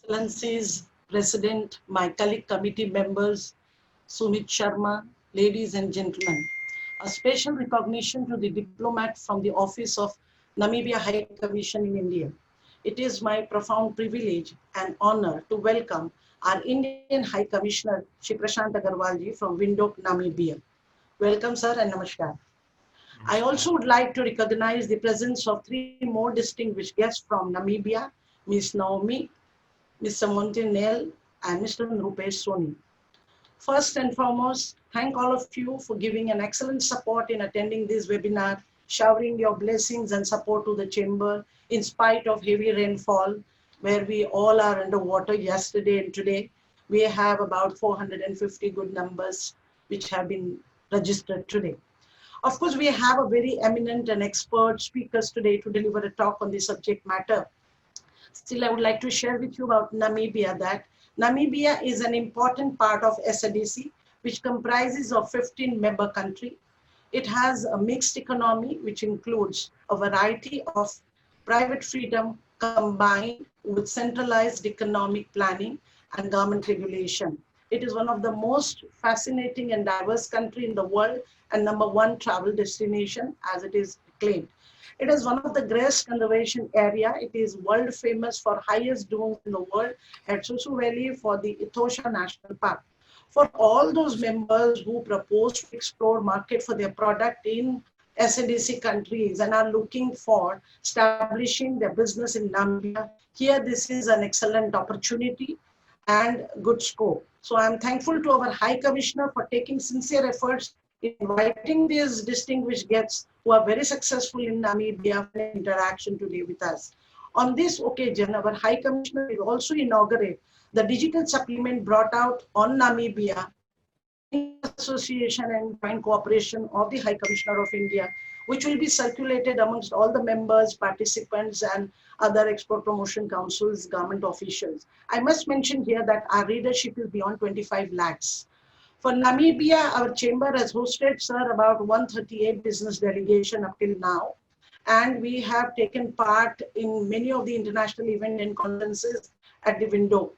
Excellencies, President, my colleague committee members, Sumit Sharma, ladies and gentlemen, a special recognition to the diplomat from the office of Namibia High Commission in India. It is my profound privilege and honor to welcome our Indian High Commissioner, Shri Prashant Agrawal ji from Windhoek, Namibia. Welcome, sir, and namaskar. I also would like to recognize the presence of three more distinguished guests from Namibia, Ms. Naomi, Mr. Montinel, and Mr. Rupesh Soni. First and foremost, thank all of you for giving an excellent support in attending this webinar, showering your blessings and support to the chamber in spite of heavy rainfall, where we all are underwater yesterday and today. We have about 450 good numbers which have been registered today. Of course, we have a very eminent and expert speakers today to deliver a talk on the subject matter. Still, I would like to share with you about Namibia that Namibia is an important part of SADC, which comprises of 15 member countries. It has a mixed economy, which includes a variety of private freedom combined with centralized economic planning and government regulation. It is one of the most fascinating and diverse country in the world and number one travel destination as it is claimed. It is one of the greatest conservation area. It is world famous for highest dunes in the world at Susu Valley for the Etosha National Park. For all those members who propose to explore market for their product in SADC countries and are looking for establishing their business in Namibia, here this is an excellent opportunity and good scope. So I'm thankful to our High Commissioner for taking sincere efforts in inviting these distinguished guests who are very successful in Namibia for an interaction today with us. On this occasion, our High Commissioner will also inaugurate the digital supplement brought out on Namibia in association and joint cooperation of the High Commissioner of India, which will be circulated amongst all the members, participants, and other export promotion councils, government officials. I must mention here that our readership is beyond 25 lakhs. For Namibia, our chamber has hosted, sir, about 138 business delegation up till now. And we have taken part in many of the international events and conferences at the window.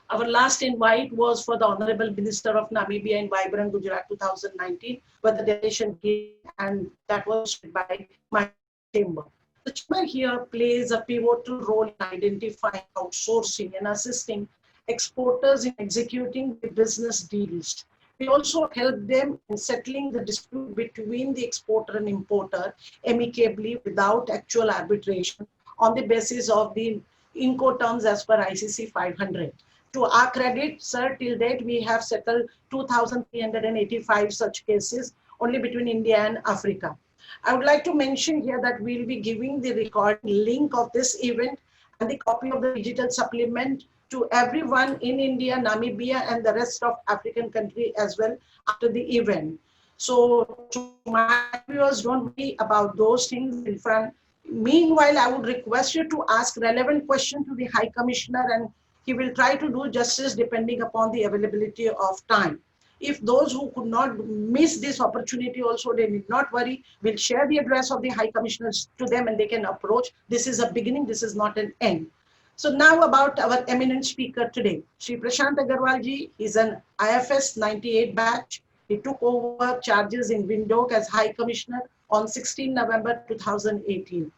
Our last invite was for the Honorable Minister of Namibia in Vibrant Gujarat 2019, where the delegation came, and that was hosted by my chamber. The chamber here plays a pivotal role in identifying, outsourcing, and assisting exporters in executing the business deals. We also help them in settling the dispute between the exporter and importer amicably without actual arbitration on the basis of the Incoterms as per ICC 500. To our credit, sir, till date we have settled 2,385 such cases only between India and Africa. I would like to mention here that we'll be giving the recording link of this event and the copy of the digital supplement to everyone in India, Namibia, and the rest of African country as well after the event. So to my viewers, don't worry about those things in front. Meanwhile, I would request you to ask relevant questions to the High Commissioner, and he will try to do justice depending upon the availability of time. If those who could not miss this opportunity also, they need not worry. We'll share the address of the High Commissioners to them and they can approach. This is a beginning, this is not an end. So now about our eminent speaker today. Shri Prashant Agrawal ji is an IFS 98 batch. He took over charges in Windhoek as High Commissioner on 16 November 2018.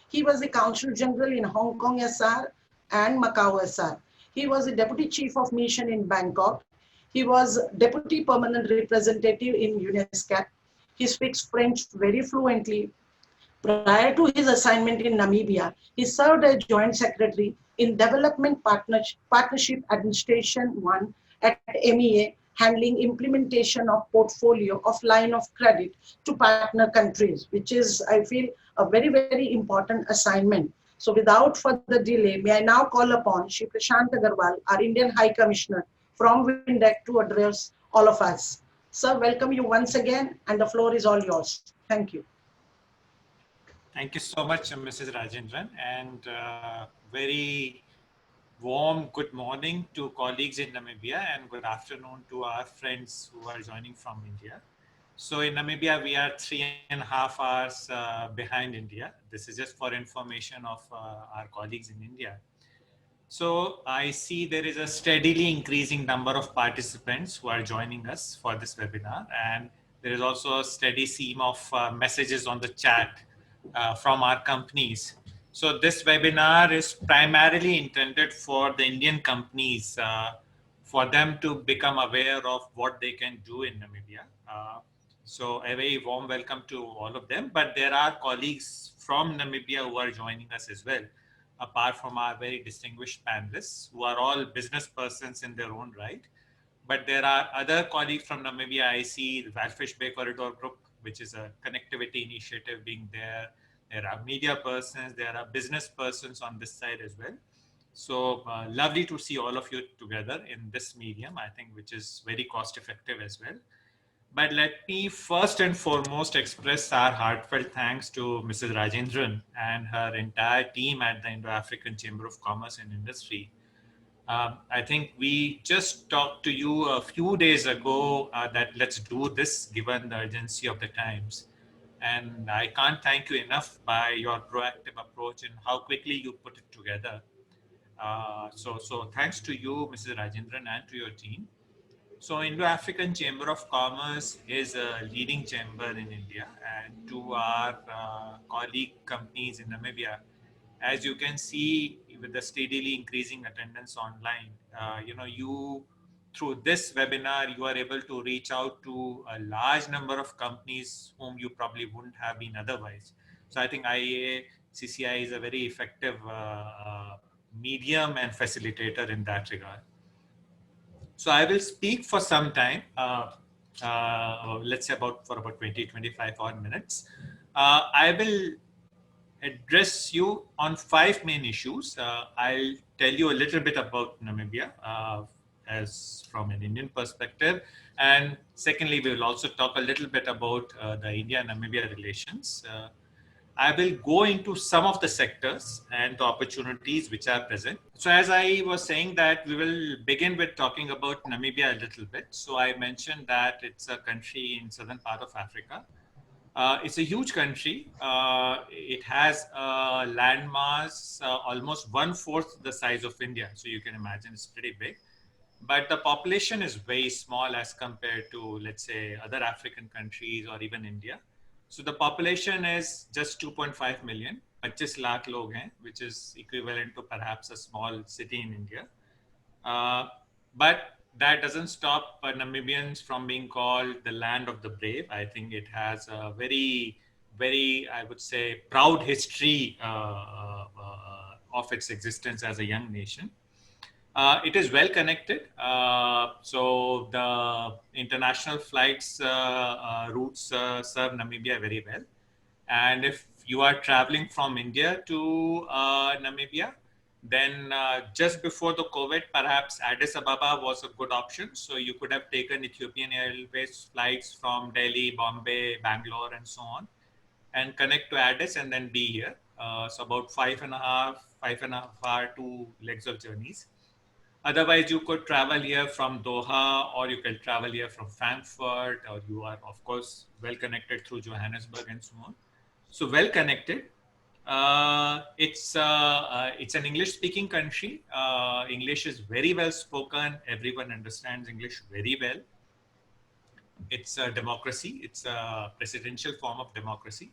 He was the Consul General in Hong Kong SR and Macau SR. He was the Deputy Chief of Mission in Bangkok. He was Deputy Permanent Representative in UNESCO. He speaks French very fluently. Prior to his assignment in Namibia, he served as Joint Secretary in Development Partnership Administration 1 at MEA, handling implementation of portfolio of line of credit to partner countries, which is, I feel, a very, very important assignment. So without further delay, may I now call upon Shri Prashant Agrawal, our Indian High Commissioner from Windhoek, to address all of us. Sir, welcome you once again, and the floor is all yours. Thank you. Thank you so much, Mrs. Rajendran, and very warm good morning to colleagues in Namibia and good afternoon to our friends who are joining from India. So in Namibia, we are 3.5 hours behind India. This is just for information of our colleagues in India. So I see there is a steadily increasing number of participants who are joining us for this webinar, and there is also a steady stream of messages on the chat from our companies. So this webinar is primarily intended for the Indian companies, for them to become aware of what they can do in Namibia. So a very warm welcome to all of them. But there are colleagues from Namibia who are joining us as well, apart from our very distinguished panelists, who are all business persons in their own right. But there are other colleagues from Namibia. I see the Valfish Bay Corridor Group, which is a connectivity initiative being there. There are media persons, there are business persons on this side as well. So lovely to see all of you together in this medium, I think, which is very cost effective as well. But let me first and foremost express our heartfelt thanks to Mrs. Rajendran and her entire team at the Indo-African Chamber of Commerce and Industry. I think we just talked to you a few days ago that let's do this given the urgency of the times. And I can't thank you enough by your proactive approach and how quickly you put it together. So thanks to you, Mrs. Rajendran, and to your team. So Indo-African Chamber of Commerce is a leading chamber in India, and to our colleague companies in Namibia, as you can see with the steadily increasing attendance online, you through this webinar, you are able to reach out to a large number of companies whom you probably wouldn't have been otherwise. So I think IAA CCI is a very effective medium and facilitator in that regard. So I will speak for some time, let's say for about 20, 25 odd minutes. I will address you on five main issues. I'll tell you a little bit about Namibia as from an Indian perspective. And secondly, we will also talk a little bit about the India-Namibia relations. I will go into some of the sectors and the opportunities which are present. So as I was saying that we will begin with talking about Namibia a little bit. So I mentioned that it's a country in southern part of Africa. It's a huge country. It has a landmass almost one-fourth the size of India. So you can imagine it's pretty big. But the population is very small as compared to, let's say, other African countries or even India. So the population is just 2.5 million, 25 lakh log hain, which is equivalent to perhaps a small city in India. But that doesn't stop Namibians from being called the land of the brave. I think it has a very, very, I would say, proud history of its existence as a young nation. It is well connected. So the international flights routes serve Namibia very well. And if you are traveling from India to Namibia, then just before the COVID, perhaps Addis Ababa was a good option. So you could have taken Ethiopian Airways flights from Delhi, Bombay, Bangalore, and so on, and connect to Addis and then be here. So about five and a half hour, 2 legs of journeys. Otherwise, you could travel here from Doha, or you can travel here from Frankfurt, or you are, of course, well connected through Johannesburg and so on. So well connected. It's an English-speaking country. English is very well spoken. Everyone understands English very well. It's a democracy. It's a presidential form of democracy.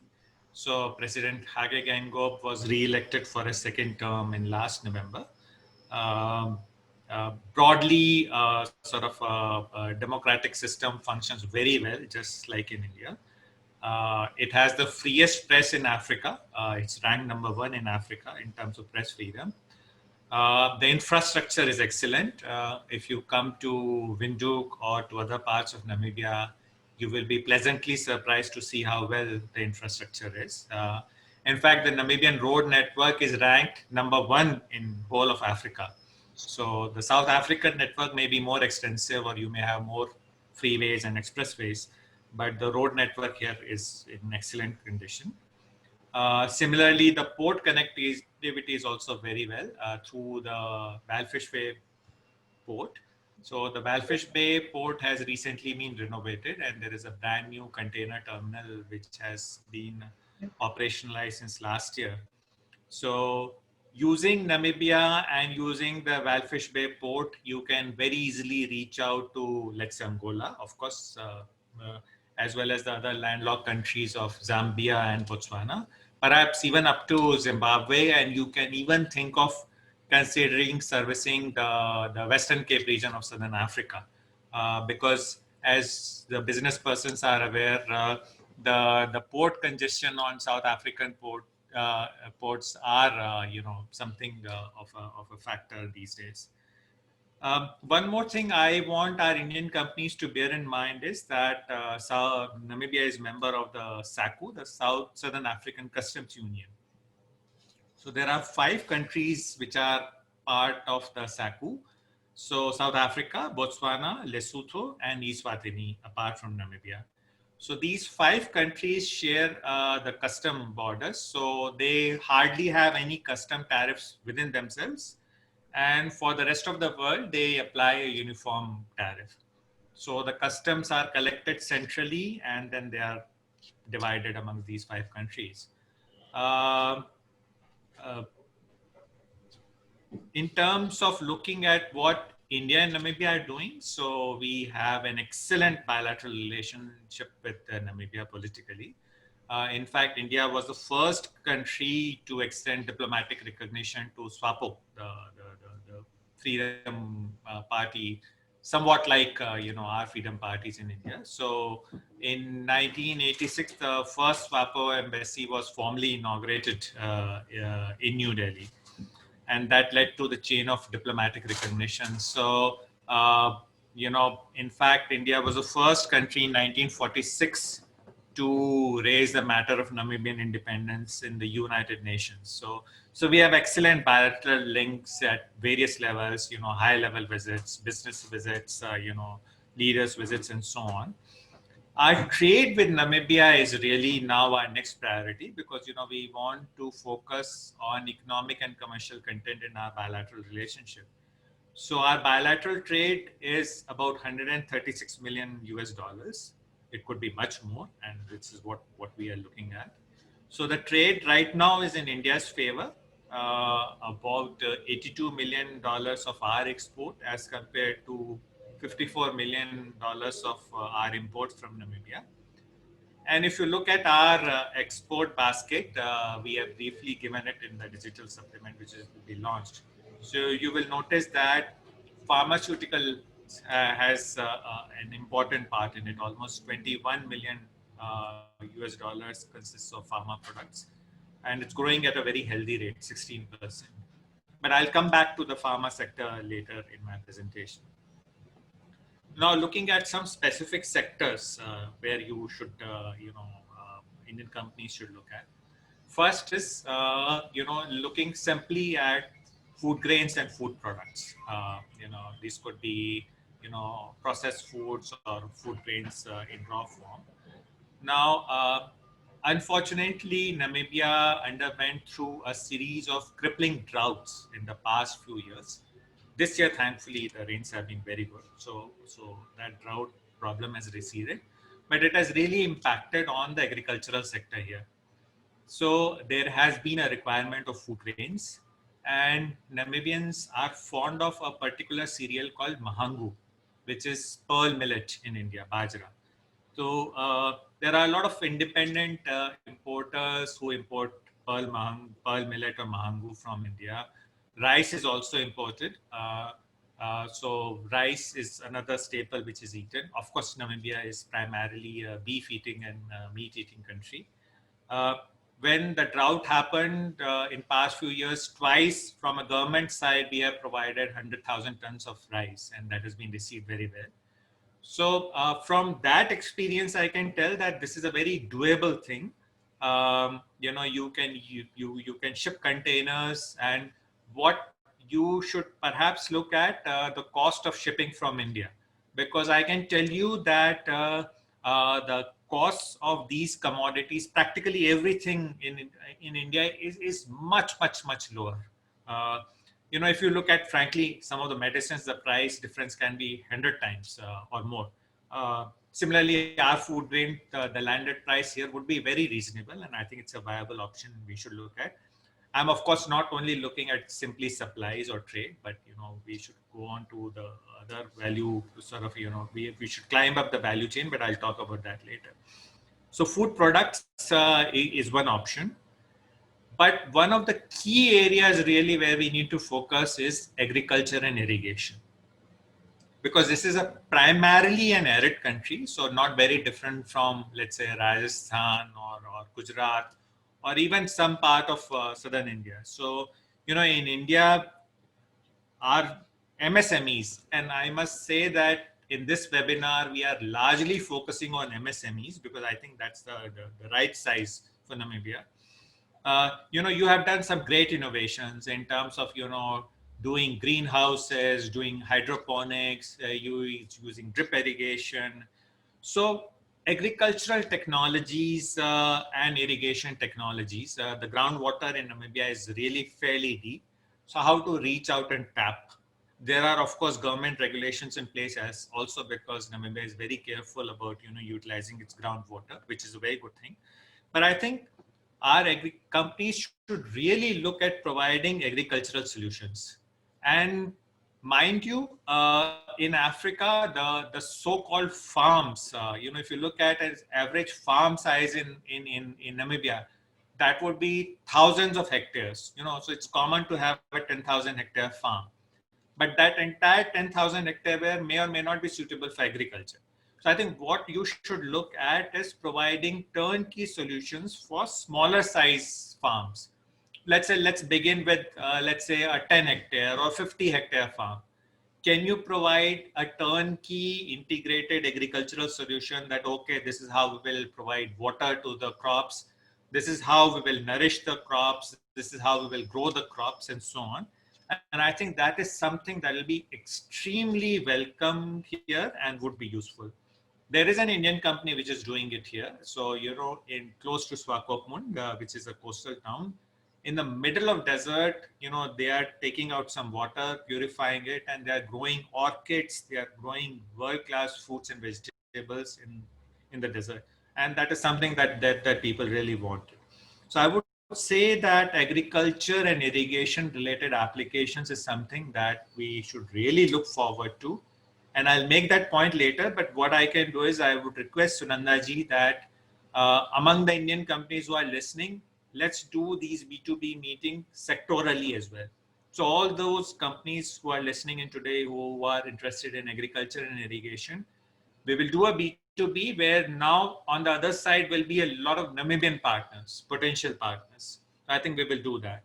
So President Hage Geingob was re-elected for a second term in last November. Broadly, democratic system functions very well, just like in India. It has the freest press in Africa. It's ranked #1 in Africa in terms of press freedom. The infrastructure is excellent. If you come to Windhoek or to other parts of Namibia, you will be pleasantly surprised to see how well the infrastructure is. In fact, the Namibian road network is ranked #1 in whole of Africa. So the South African network may be more extensive, or you may have more freeways and expressways, but the road network here is in excellent condition. Similarly, the port connectivity is also very well through the Valfish Bay port. So the Valfish Bay port has recently been renovated, and there is a brand new container terminal which has been operationalized since last year. So using Namibia and using the Walfish Bay port, you can very easily reach out to, let's say, Angola, of course, as well as the other landlocked countries of Zambia and Botswana, perhaps even up to Zimbabwe, and you can even think of considering servicing the Western Cape region of Southern Africa. Because as the business persons are aware, the port congestion on South African ports are something of a factor these days. One more thing I want our Indian companies to bear in mind is that Namibia is member of the SACU, the Southern African Customs Union. So there are 5 countries which are part of the SACU. So South Africa, Botswana, Lesotho, and Eswatini, apart from Namibia. So these 5 countries share the custom borders. So they hardly have any custom tariffs within themselves. And for the rest of the world, they apply a uniform tariff. So the customs are collected centrally and then they are divided among these 5 countries. Uh, uh, in terms of looking at what India and Namibia are doing, so we have an excellent bilateral relationship with Namibia politically. In fact, India was the first country to extend diplomatic recognition to SWAPO, the Freedom Party, somewhat like our freedom parties in India. So in 1986, the first SWAPO embassy was formally inaugurated in New Delhi, and that led to the chain of diplomatic recognition. So, in fact, India was the first country in 1946 to raise the matter of Namibian independence in the United Nations. So we have excellent bilateral links at various levels, high-level visits, business visits, leaders visits, and so on. Our trade with Namibia is really now our next priority because we want to focus on economic and commercial content in our bilateral relationship. So our bilateral trade is about 136 million US dollars. It could be much more, and this is what we are looking at. So the trade right now is in India's favor. About $82 million of our export as compared to $54 million of our imports from Namibia. And if you look at our export basket, we have briefly given it in the digital supplement, which is to be launched. So you will notice that pharmaceutical has an important part in it. Almost 21 million US dollars consists of pharma products, and it's growing at a very healthy rate, 16%. But I'll come back to the pharma sector later in my presentation. Now, looking at some specific sectors where you should, Indian companies should look at. First is, looking simply at food grains and food products. These could be, processed foods or food grains in raw form. Now, unfortunately, Namibia underwent through a series of crippling droughts in the past few years. This year, thankfully, the rains have been very good. So that drought problem has receded, but it has really impacted on the agricultural sector here. So there has been a requirement of food grains, and Namibians are fond of a particular cereal called mahangu, which is pearl millet in India, bajra. So there are a lot of independent importers who import pearl millet or mahangu from India. Rice is also imported. So rice is another staple which is eaten. Of course, Namibia is primarily a beef-eating and meat-eating country. Uh, when the drought happened in past few years, twice from a government side, we have provided 100,000 tons of rice, and that has been received very well. So from that experience, I can tell that this is a very doable thing. You can ship containers, and what you should perhaps look at the cost of shipping from India, because I can tell you that the costs of these commodities, practically everything in India is much lower. Uh, if you look at, frankly, some of the medicines, the price difference can be 100 times or more. Similarly, our food grain, the landed price here would be very reasonable, and I think it's a viable option we should look at. I'm of course not only looking at simply supplies or trade, but we should go on to the other value sort of we should climb up the value chain, but I'll talk about that later. So food products is one option, but one of the key areas really where we need to focus is agriculture and irrigation, because this is a primarily an arid country, so not very different from, let's say, Rajasthan or Gujarat, or even some part of southern India. So, in India, our MSMEs, and I must say that in this webinar, we are largely focusing on MSMEs because I think that's the right size for Namibia. You have done some great innovations in terms of, doing greenhouses, doing hydroponics, using drip irrigation. So agricultural technologies and irrigation technologies, the groundwater in Namibia is really fairly deep. So how to reach out and tap? There are, of course, government regulations in place as also, because Namibia is very careful about, utilizing its groundwater, which is a very good thing. But I think our companies should really look at providing agricultural solutions. And mind you, in Africa, the so-called farms, if you look at as average farm size in Namibia, that would be thousands of hectares. So it's common to have a 10,000 hectare farm, but that entire 10,000 hectare may or may not be suitable for agriculture. So I think what you should look at is providing turnkey solutions for smaller size farms. Let's begin with, let's say, a 10 hectare or 50 hectare farm. Can you provide a turnkey integrated agricultural solution that, okay, this is how we will provide water to the crops, this is how we will nourish the crops, this is how we will grow the crops, and so on. And I think that is something that will be extremely welcome here and would be useful. There is an Indian company which is doing it here. So, in close to Swakopmund, which is a coastal town, in the middle of desert, they are taking out some water, purifying it, and they are growing orchids. They are growing world-class fruits and vegetables in the desert. And that is something that people really want. So I would say that agriculture and irrigation related applications is something that we should really look forward to. And I'll make that point later. But what I can do is I would request Sunanda ji that among the Indian companies who are listening, let's do these B2B meetings sectorally as well. So all those companies who are listening in today who are interested in agriculture and irrigation, we will do a B2B where now on the other side will be a lot of Namibian partners, potential partners. I think we will do that.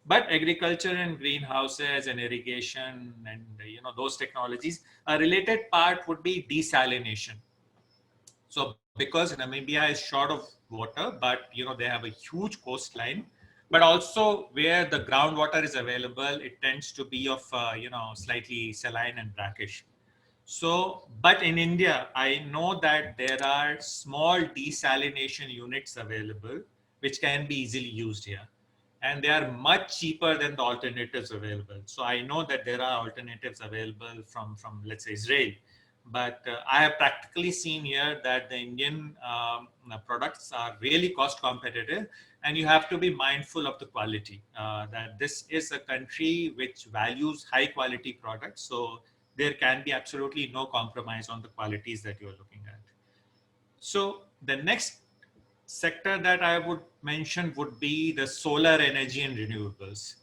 But agriculture and greenhouses and irrigation and those technologies, a related part would be desalination. So because Namibia is short of water, but they have a huge coastline, but also where the groundwater is available, it tends to be of slightly saline and brackish. So, but in India, I know that there are small desalination units available, which can be easily used here. And they are much cheaper than the alternatives available. So I know that there are alternatives available from let's say, Israel. But I have practically seen here that the Indian products are really cost competitive, and you have to be mindful of the quality. That this is a country which values high quality products. So there can be absolutely no compromise on the qualities that you're looking at. So the next sector that I would mention would be the solar energy and renewables.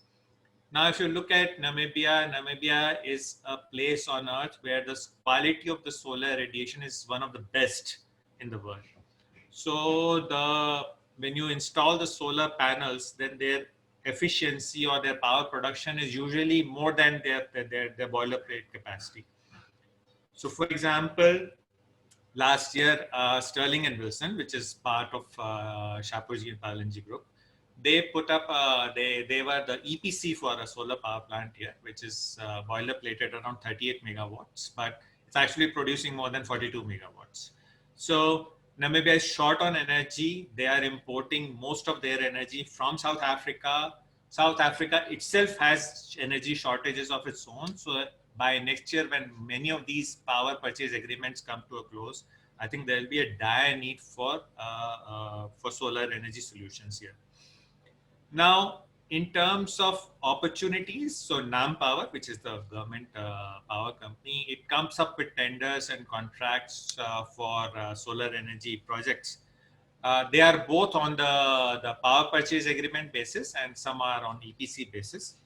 Now, if you look at Namibia, Namibia is a place on earth where the quality of the solar radiation is one of the best in the world. So when you install the solar panels, then their efficiency or their power production is usually more than their boilerplate capacity. So for example, last year, Sterling and Wilson, which is part of Shapoorji and Palanji Group, they put up, they were the EPC for a solar power plant here, which is boiler plated around 38 megawatts, but it's actually producing more than 42 megawatts. So Namibia is short on energy. They are importing most of their energy from South Africa. South Africa itself has energy shortages of its own. So by next year, when many of these power purchase agreements come to a close, I think there will be a dire need for solar energy solutions here. Now, In terms of opportunities, so NAM Power, which is the government power company, it comes up with tenders and contracts for solar energy projects. They are both on the power purchase agreement basis and some are on EPC basis.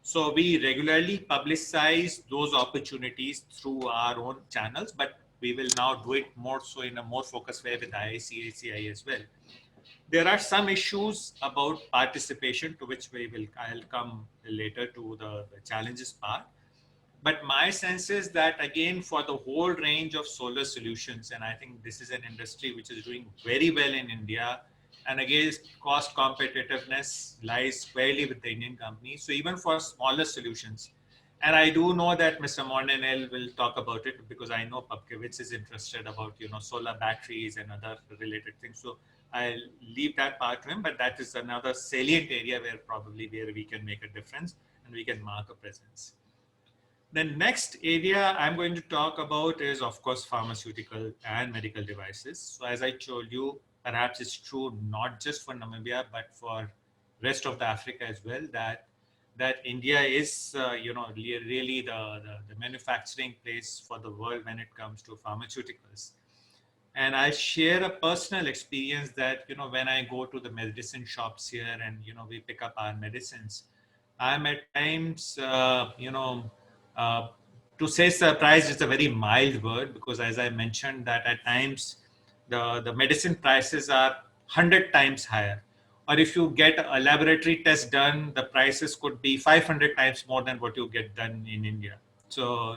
So we regularly publicize those opportunities through our own channels, but we will now do it more so in a more focused way with IICACI as well. There are some issues about participation to which I'll come later to the challenges part. But my sense is that again, for the whole range of solar solutions, and I think this is an industry which is doing very well in India, and again, cost competitiveness lies squarely with the Indian companies. So even for smaller solutions, and I do know that Mr. Mondenel will talk about it because I know Papkevitz is interested about solar batteries and other related things. So I'll leave that part to him, but that is another salient area where we can make a difference and we can mark a presence. The next area I'm going to talk about is, of course, pharmaceutical and medical devices. So as I told you, perhaps it's true not just for Namibia, but for rest of the Africa as well, that India is, really the manufacturing place for the world when it comes to pharmaceuticals. And I share a personal experience that, when I go to the medicine shops here and, we pick up our medicines, I'm at times, uh, to say surprised is a very mild word because as I mentioned that at times the medicine prices are 100 times higher. Or if you get a laboratory test done, the prices could be 500 times more than what you get done in India. So,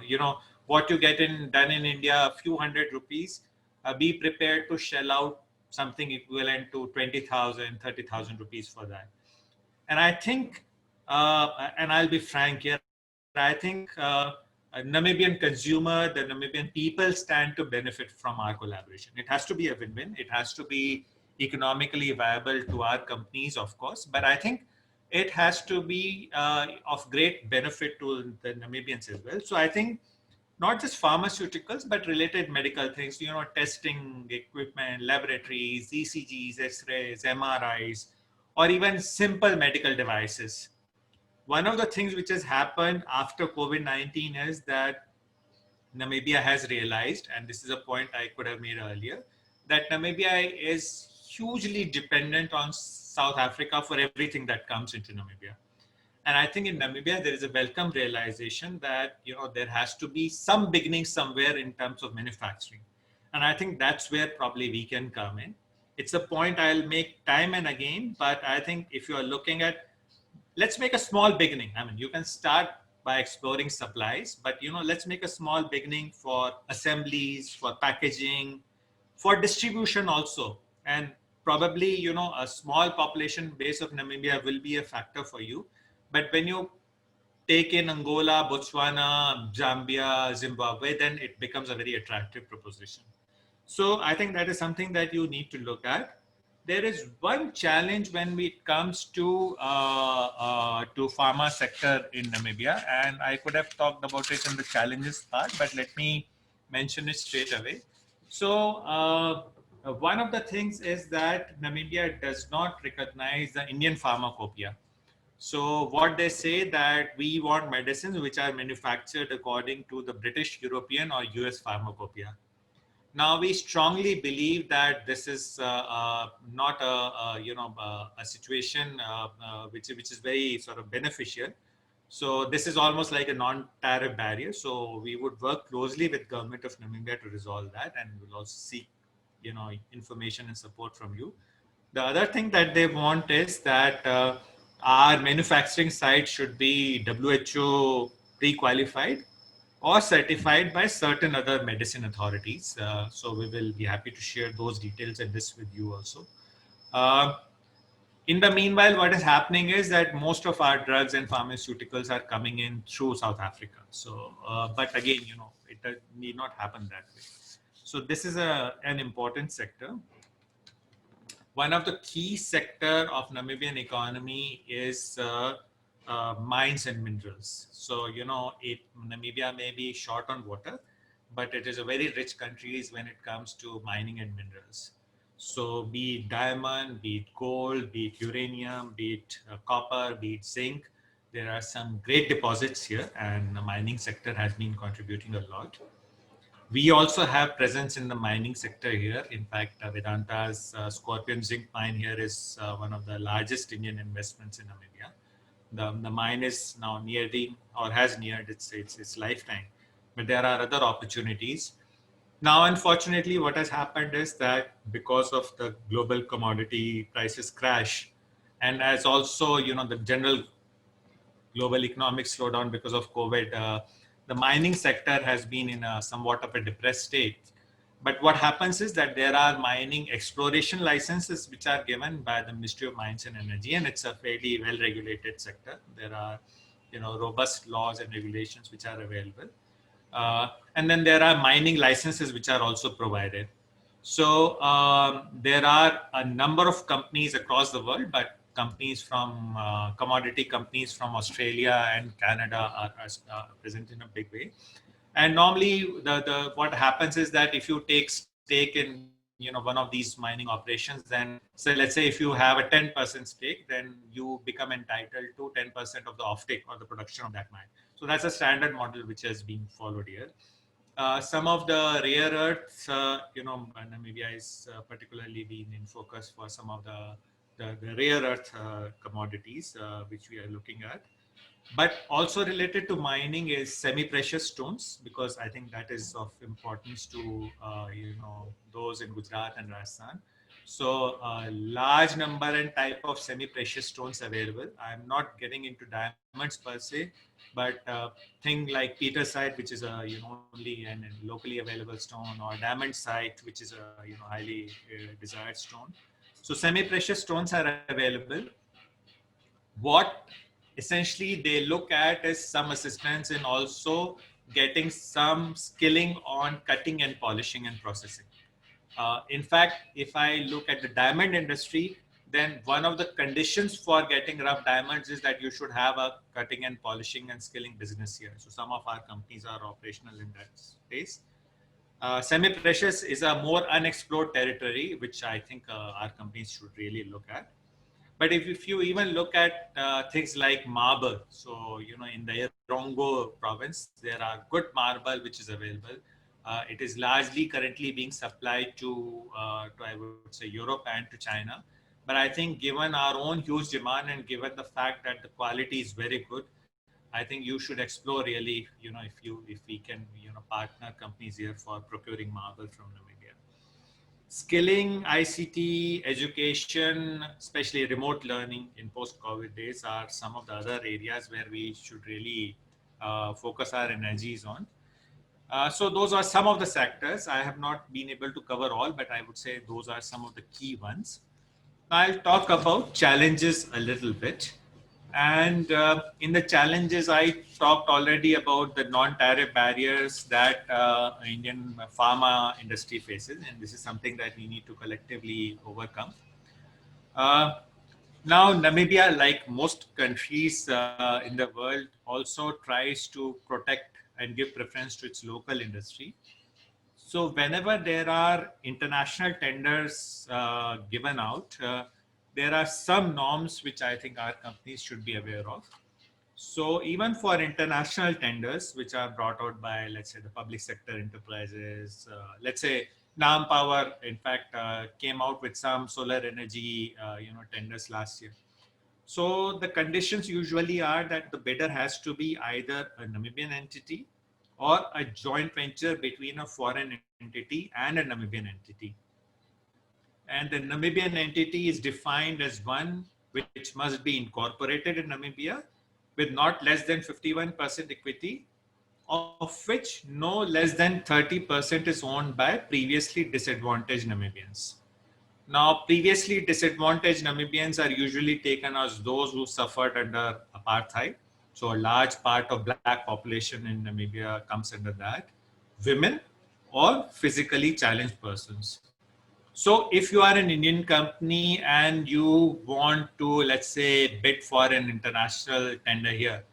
what you get done in India, a few hundred rupees, be prepared to shell out something equivalent to 20,000, 30,000 rupees for that. And I think, and I'll be frank here, I think a Namibian consumer, the Namibian people stand to benefit from our collaboration. It has to be a win-win. It has to be economically viable to our companies, of course, but I think it has to be of great benefit to the Namibians as well. So I think not just pharmaceuticals, but related medical things, testing equipment, laboratories, ECGs, X-rays, MRIs, or even simple medical devices. One of the things which has happened after COVID-19 is that Namibia has realized, and this is a point I could have made earlier, that Namibia is hugely dependent on South Africa for everything that comes into Namibia. And I think in Namibia, there is a welcome realization that, there has to be some beginning somewhere in terms of manufacturing. And I think that's where probably we can come in. It's a point I'll make time and again, but I think if you are looking at, let's make a small beginning. I mean, you can start by exploring supplies, but, let's make a small beginning for assemblies, for packaging, for distribution also. And probably, a small population base of Namibia will be a factor for you. But when you take in Angola, Botswana, Zambia, Zimbabwe, then it becomes a very attractive proposition. So I think that is something that you need to look at. There is one challenge when it comes to pharma sector in Namibia, and I could have talked about it in the challenges part, but let me mention it straight away. So one of the things is that Namibia does not recognize the Indian pharmacopoeia. So what they say that we want medicines which are manufactured according to the British, European, or US pharmacopoeia. Now we strongly believe that this is not a situation which is very sort of beneficial. So this is almost like a non-tariff barrier. So we would work closely with government of Namibia to resolve that, and we'll also seek information and support from you. The other thing that they want is that our manufacturing site should be WHO pre-qualified or certified by certain other medicine authorities. So we will be happy to share those details and this with you also. Uh, in the meanwhile, what is happening is that most of our drugs and pharmaceuticals are coming in through South Africa. So, but again, it need not happen that way. So this is an important sector. One of the key sector of Namibian economy is mines and minerals. So, Namibia may be short on water, but it is a very rich country when it comes to mining and minerals. So be it diamond, be it gold, be it uranium, be it copper, be it zinc, there are some great deposits here, and the mining sector has been contributing a lot. We also have presence in the mining sector here. In fact, Vedanta's Scorpion zinc mine here is one of the largest Indian investments in Namibia. The mine is now nearing or has neared its lifetime, but there are other opportunities. Now, unfortunately, what has happened is that because of the global commodity prices crash, and as also the general global economic slowdown because of COVID, the mining sector has been in a somewhat of a depressed state. But what happens is that there are mining exploration licenses which are given by the Ministry of Mines and Energy, and it's a fairly well-regulated sector. There are, robust laws and regulations which are available. And then there are mining licenses which are also provided. So there are a number of companies across the world, but companies from commodity companies from Australia and Canada are present in a big way. And normally, the what happens is that if you take stake in one of these mining operations, then so let's say if you have a 10% stake, then you become entitled to 10% of the offtake or the production of that mine. So that's a standard model which has been followed here. Some of the rare earths, Namibia is particularly been in focus for some of the rare earth commodities which we are looking at. But also related to mining is semi-precious stones, because I think that is of importance to those in Gujarat and Rajasthan. So a large number and type of semi-precious stones available. I'm not getting into diamonds per se, but thing like petersite, which is a only and locally available stone, or diamondite, which is a highly desired stone. So semi-precious stones are available. What essentially they look at is some assistance in also getting some skilling on cutting and polishing and processing. In fact, if I look at the diamond industry, then one of the conditions for getting rough diamonds is that you should have a cutting and polishing and skilling business here. So some of our companies are operational in that space. Semi-precious is a more unexplored territory, which I think our companies should really look at. But if you even look at things like marble, so in the Erongo province, there are good marble which is available. It is largely currently being supplied to I would say Europe and to China. But I think given our own huge demand and given the fact that the quality is very good, I think you should explore really, if we can partner companies here for procuring marble from Namibia. Skilling, ICT, education, especially remote learning in post-COVID days are some of the other areas where we should really focus our energies on. So those are some of the sectors. I have not been able to cover all, but I would say those are some of the key ones. I'll talk about challenges a little bit. And in the challenges, I talked already about the non-tariff barriers that Indian pharma industry faces, and this is something that we need to collectively overcome. Uh, Now, Namibia, like most countries in the world, also tries to protect and give preference to its local industry. So whenever there are international tenders given out, there are some norms which I think our companies should be aware of. So even for international tenders, which are brought out by, let's say, the public sector enterprises, let's say Nam Power, in fact, came out with some solar energy, tenders last year. So the conditions usually are that the bidder has to be either a Namibian entity or a joint venture between a foreign entity and a Namibian entity. And the Namibian entity is defined as one which must be incorporated in Namibia with not less than 51% equity, of which no less than 30% is owned by previously disadvantaged Namibians. Now, previously disadvantaged Namibians are usually taken as those who suffered under apartheid. So a large part of black population in Namibia comes under that. Women or physically challenged persons. So if you are an Indian company and you want to, let's say, bid for an international tender here,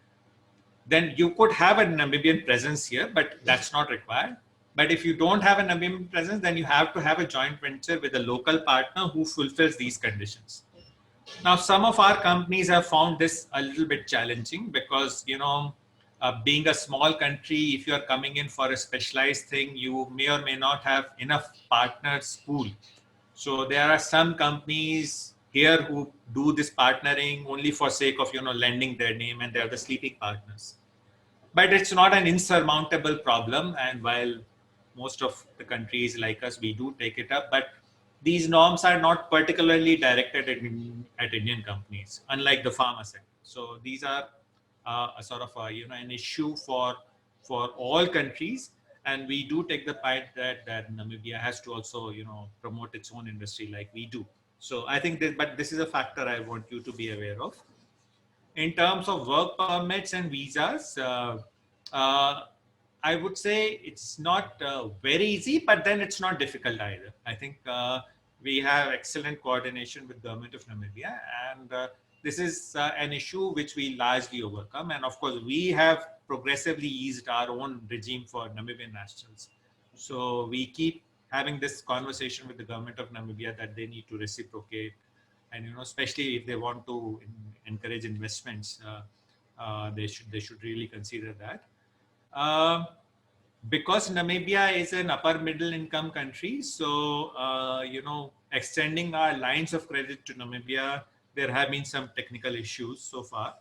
then you could have a Namibian presence here, but that's not required. But if you don't have a Namibian presence, then you have to have a joint venture with a local partner who fulfills these conditions. Now, some of our companies have found this a little bit challenging because, being a small country, if you are coming in for a specialized thing, you may or may not have enough partners pool. So there are some companies here who do this partnering only for sake of, lending their name, and they are the sleeping partners. But it's not an insurmountable problem. And while most of the countries like us, we do take it up, but these norms are not particularly directed at Indian companies, unlike the pharma sector. So these are a sort of an issue for all countries, and we do take the point that Namibia has to also promote its own industry like we do. So I think but this is a factor I want you to be aware of. In terms of work permits and visas, uh, I would say it's not very easy, but then it's not difficult either. I think we have excellent coordination with government of Namibia, and this is an issue which we largely overcome. And of course, we have progressively eased our own regime for Namibian nationals. So we keep having this conversation with the government of Namibia that they need to reciprocate, and especially if they want to encourage investments, they should really consider that. Uh, because Namibia is an upper middle income country, so extending our lines of credit to Namibia, there have been some technical issues so far.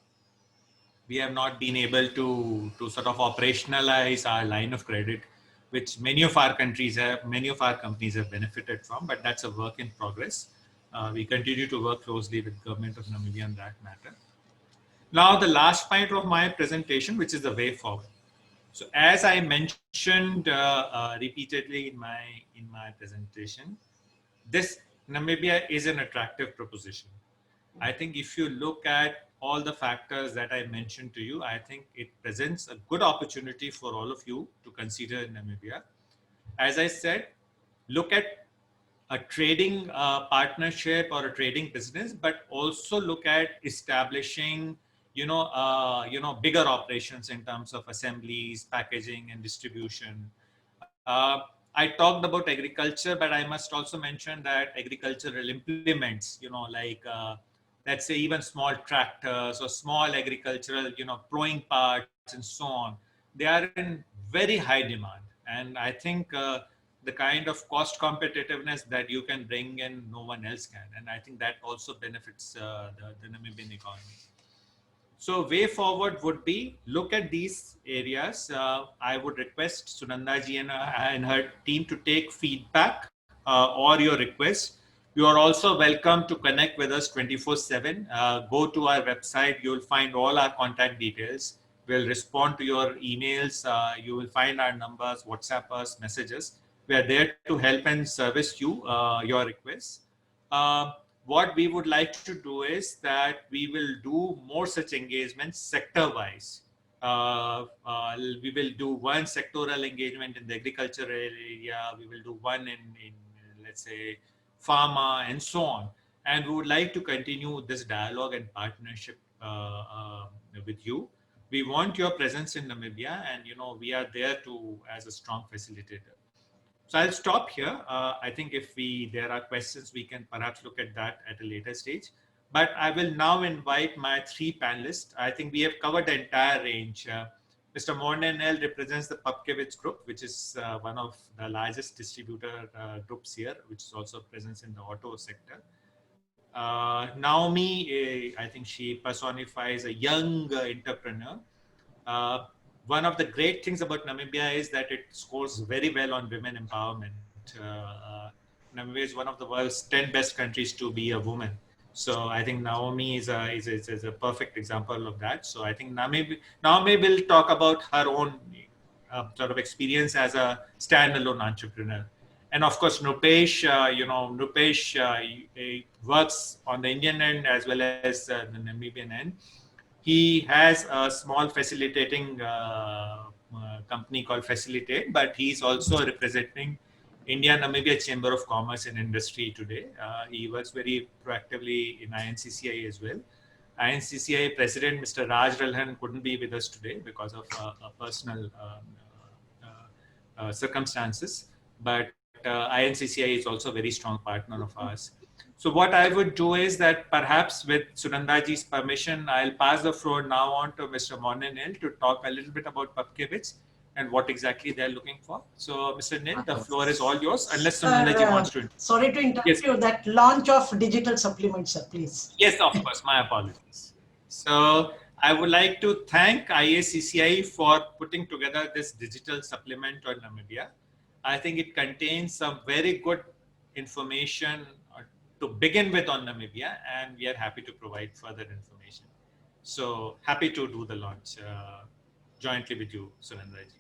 We have not been able to sort of operationalize our line of credit, which many of our companies have benefited from, but that's a work in progress. We continue to work closely with government of Namibia on that matter. Now, the last point of my presentation, which is the way forward. So, as I mentioned repeatedly in my presentation, this Namibia is an attractive proposition. I think if you look at all the factors that I mentioned to you, I think it presents a good opportunity for all of you to consider Namibia. As I said, look at a trading partnership or a trading business, but also look at establishing, bigger operations in terms of assemblies, packaging, and distribution. I talked about agriculture, but I must also mention that agricultural implements, let's say even small tractors or small agricultural, plowing parts and so on, they are in very high demand. And I think the kind of cost competitiveness that you can bring in, no one else can. And I think that also benefits the Namibian economy. So way forward would be look at these areas. I would request Sunanda ji and her team to take feedback or your requests. You are also welcome to connect with us 24/7. Go to our website. You will find all our contact details. We'll respond to your emails. You will find our numbers, WhatsApp us, messages. We are there to help and service you, your requests. Uh, what we would like to do is that we will do more such engagements sector-wise. We will do one sectoral engagement in the agricultural area. We will do one in let's say, pharma and so on. And we would like to continue this dialogue and partnership with you. We want your presence in Namibia, and we are there to as a strong facilitator. So I'll stop here. I think if there are questions, we can perhaps look at that at a later stage. But I will now invite my three panelists. I think we have covered the entire range. Mr. Mornenel represents the Pupkewitz Group, which is one of the largest distributor groups here, which is also present in the auto sector. Naomi, I think she personifies a young entrepreneur. Uh, One of the great things about Namibia is that it scores very well on women empowerment. Namibia is one of the world's 10 best countries to be a woman. So I think Naomi is a perfect example of that. So I think Naomi will talk about her own sort of experience as a standalone entrepreneur. And of course, Nupesh works on the Indian end as well as the Namibian end. He has a small facilitating company called Facilitate, but he's also representing India Namibia Chamber of Commerce and Industry today. He works very proactively in INCCI as well. INCCI President Mr. Raj Ralhan couldn't be with us today because of a personal circumstances, but INCCI is also a very strong partner of ours. So what I would do is that perhaps with Sunandaji's permission, I'll pass the floor now on to Mr. Monenil to talk a little bit about Pupkewitz and what exactly they're looking for. So Mr. Nil, the floor is all yours, unless Sunandaji wants to. Sorry to interrupt Yes. you, that launch of digital supplements, sir, please. Yes, of course, my apologies. So I would like to thank IACCI for putting together this digital supplement on Namibia. I think it contains some very good information to begin with on Namibia, and we are happy to provide further information. So happy to do the launch jointly with you, Sunandaji.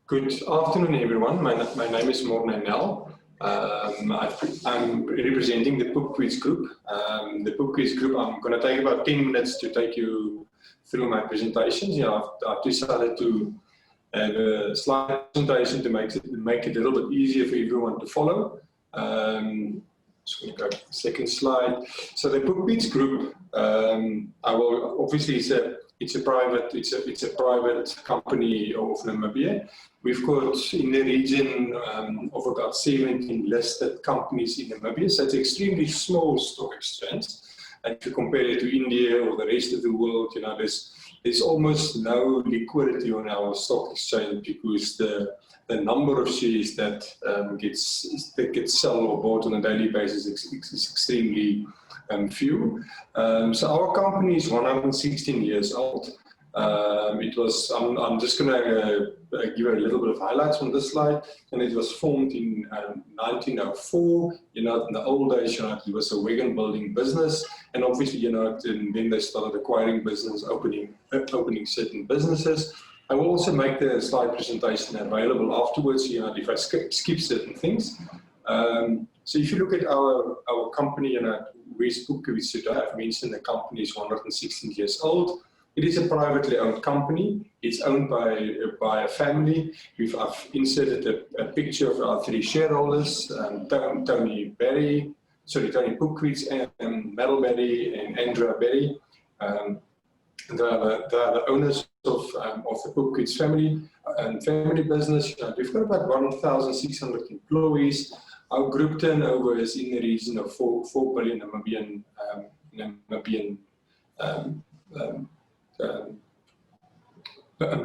Good afternoon, everyone. My name is Moderator. I'm representing the Pupkewitz Group. The Pupkewitz Group, I'm going to take about 10 minutes to take you through my presentations. I've decided to have a slide presentation to make it a little bit easier for everyone to follow. Just going to go to the second slide. So the Pupkewitz Group, I will obviously it's a private company of Namibia. We've got in the region of about 17 listed companies in Namibia, so it's an extremely small stock exchange. And if you compare it to India or the rest of the world, there's almost no liquidity on our stock exchange because the number of shares that gets sold or bought on a daily basis is extremely few. So our company is 116 years old. I'm just going to give a little bit of highlights on this slide. And it was formed in 1904. In the old days, it was a wagon building business, and obviously, and then they started acquiring business, opening certain businesses. I will also make the slide presentation available afterwards. If I skip certain things. So if you look at our company, West Pupkewitz today, I've mentioned the company is 116 years old. It is a privately owned company. It's owned by a family. I've inserted a picture of our three shareholders, Tony Pupkewitz, and Meryl Berry, and Andrea Berry. They are the owners of the Pupkewitz family and family business. We've got about 1,600 employees. Our group turnover is in the region of 4 billion Namibian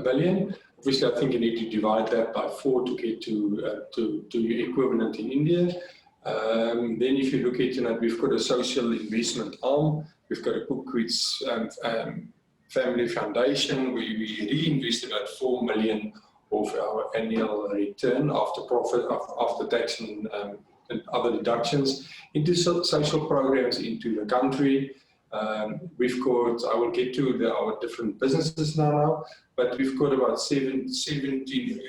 billion. Obviously, I think you need to divide that by 4 to get to your equivalent in India. Then, if you look at we've got a social investment arm. We've got a Pupkewitz Family Foundation. We reinvest about 4 million of our annual return after profit, after tax and other deductions into social programs into the country. We've got, I will get to our different businesses now, but we've got about 17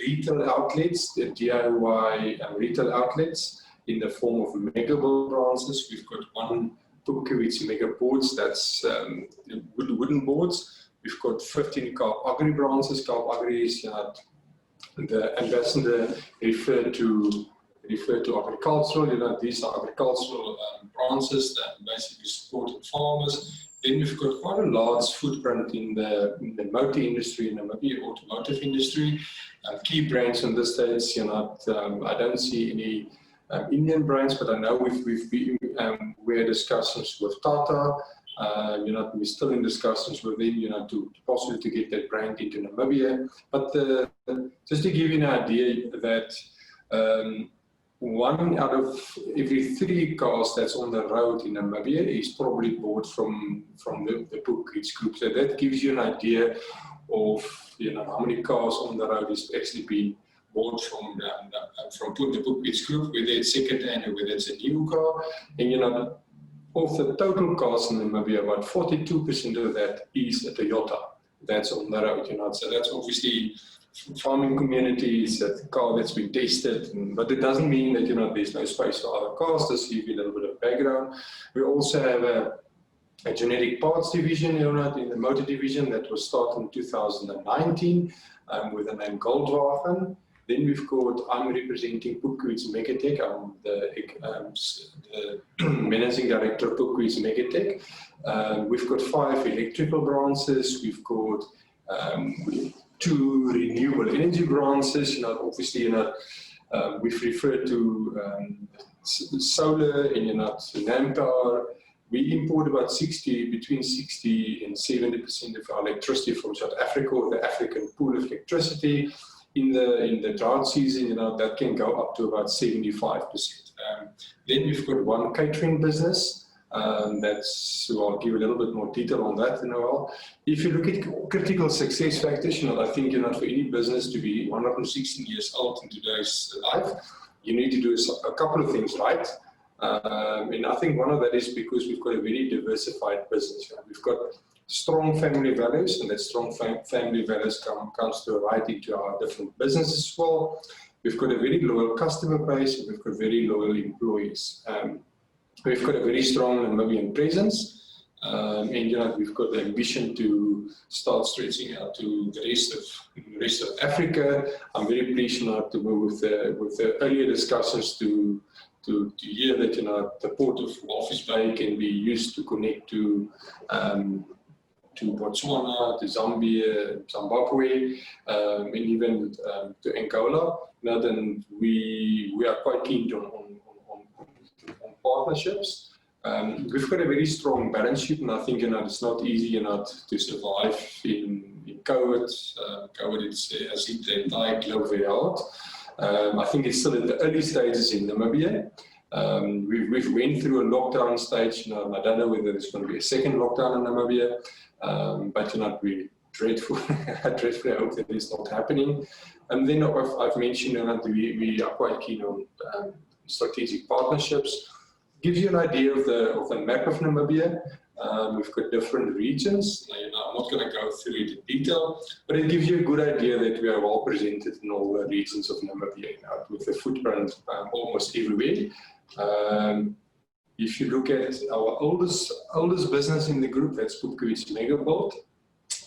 retail outlets, the DIY retail outlets in the form of mega branches. We've got one Pupkewitz mega boards, that's wooden boards. We've got 15 Kaap Agri branches. Kaap Agri is the ambassador referred to agricultural. These are agricultural branches that basically support farmers. Then we've got quite a large footprint in the motor industry, in the automotive industry. Key brands in the States, I don't see any Indian brands, but I know we had discussions with Tata. We're still in discussions with them, to possibly to get that brand into Namibia. But just to give you an idea that 1 out of every 3 cars that's on the road in Namibia is probably bought from the Pupkewitz Group. So that gives you an idea of how many cars on the road is actually being bought from from the Bookbeats group, whether it's second-hand or whether it's a new car. And you know, of the total cars in Namibia, about 42% of that is a Toyota that's on the road. You know, so that's obviously farming communities, that car that's been tested, but it doesn't mean that, you know, there's no space for other cars. Just to give you a little bit of background, we also have a genetic parts division, you know, in the motor division that was started in 2019 with the name Goldwagen. Then we've got, I'm representing Bookbeats Megatech. I'm the managing director of Bookbeats Megatech. We've got 5 electrical branches. We've got 2 renewable energy branches. You know, obviously, you know, we've referred to solar and, you know, manpower. We import about between 60 and 70% of our electricity from South Africa, or the African pool of electricity. In the drought season, you know, that can go up to about 75%. Then we've got 1 catering business. So I'll give a little bit more detail on that in a while. If you look at critical success factors, you know, I think, you know, for any business to be 116 years old in today's life, you need to do a couple of things right. And I think one of that is because we've got a very diversified business. You know, we've got strong family values, and that strong family values comes to right into our different businesses as well. We've got a very loyal customer base, and we've got very loyal employees. We've got a very strong Namibian presence, and, you know, we've got the ambition to start stretching out to the rest of Africa. I'm very pleased now to move with the earlier discussions to hear that, you know, the port of Walvis Bay can be used to connect to Botswana, to Zambia, Zimbabwe, and even to Angola. Now then, we are quite keen on partnerships. We've got a very strong balance sheet, and I think, you know, it's not easy, you know, to survive in COVID. COVID has hit the entire globe very hard. I think it's still at the early stages in Namibia. We've went through a lockdown stage. You know, I don't know whether there's going to be a second lockdown in Namibia, but, you know, we're dreadful. I dreadfully hope that it's not happening. And then I've mentioned, you know, that we are quite keen on strategic partnerships. Gives you an idea of the map of Namibia. We've got different regions. Now, you know, I'm not going to go through it in detail, but it gives you a good idea that we are well presented in all the regions of Namibia, you know, with a footprint almost everywhere. If you look at our oldest business in the group, that's Bookbeats Megabuild.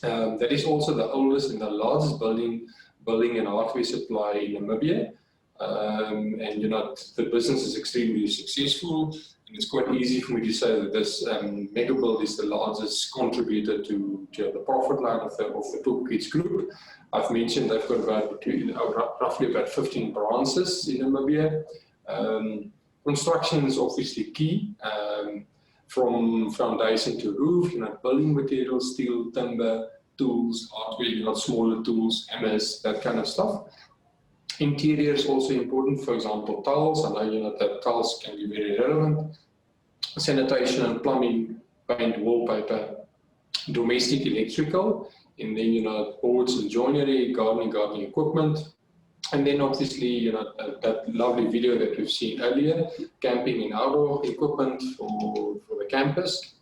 That is also the oldest and the largest building and hardware supply in Namibia. And, you know, the business is extremely successful, and it's quite easy for me to say that this Megabuild is the largest contributor to the profit line of the Bookbeats group. I've mentioned they've got roughly about 15 branches in Namibia. Construction is obviously key, from foundation to roof, you know, building materials, steel, timber, tools, hardware, you know, smaller tools, hammers, that kind of stuff. Interior is also important. For example, tiles. I know, you know, that tiles can be very relevant. Sanitation and plumbing, paint, wallpaper, domestic electrical, and then, you know, boards and joinery, gardening equipment. And then obviously, you know, that lovely video that we've seen earlier, camping and outdoor equipment for the campus.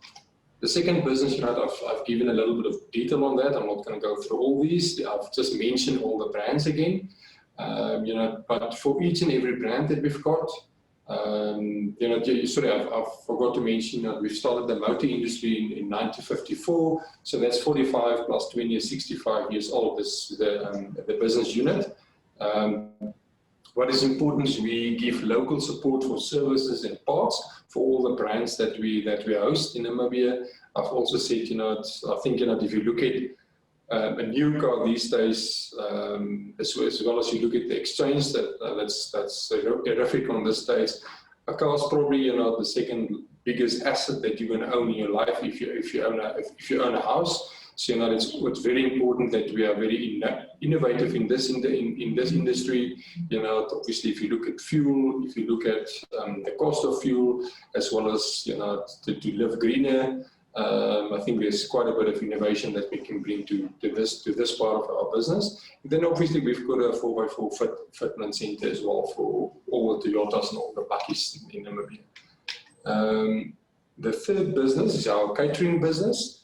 The second business, you know, I've given a little bit of detail on that. I'm not going to go through all these. I've just mentioned all the brands again. You know, but for each and every brand that we've got, you know, sorry, I forgot to mention that we've started the motor industry in 1954. So that's 45 plus 20 is 65 years old. This the business unit. What is important is we give local support for services and parts for all the brands that we host in Namibia. I've also said, you know, I think, you know, if you look at a new car these days, as well as you look at the exchange, that's horrific on this stage. A car is probably, you know, the second biggest asset that you're going to own in your life if you own a house. So, you know, it's very important that we are very innovative in this industry. You know, obviously, if you look at fuel, if you look at the cost of fuel, as well as, you know, to live greener, I think there's quite a bit of innovation that we can bring to this part of our business. And then obviously we've got a 4x4 fitment center as well for all the Toyotas and all the bakkies in Namibia. The third business is our catering business.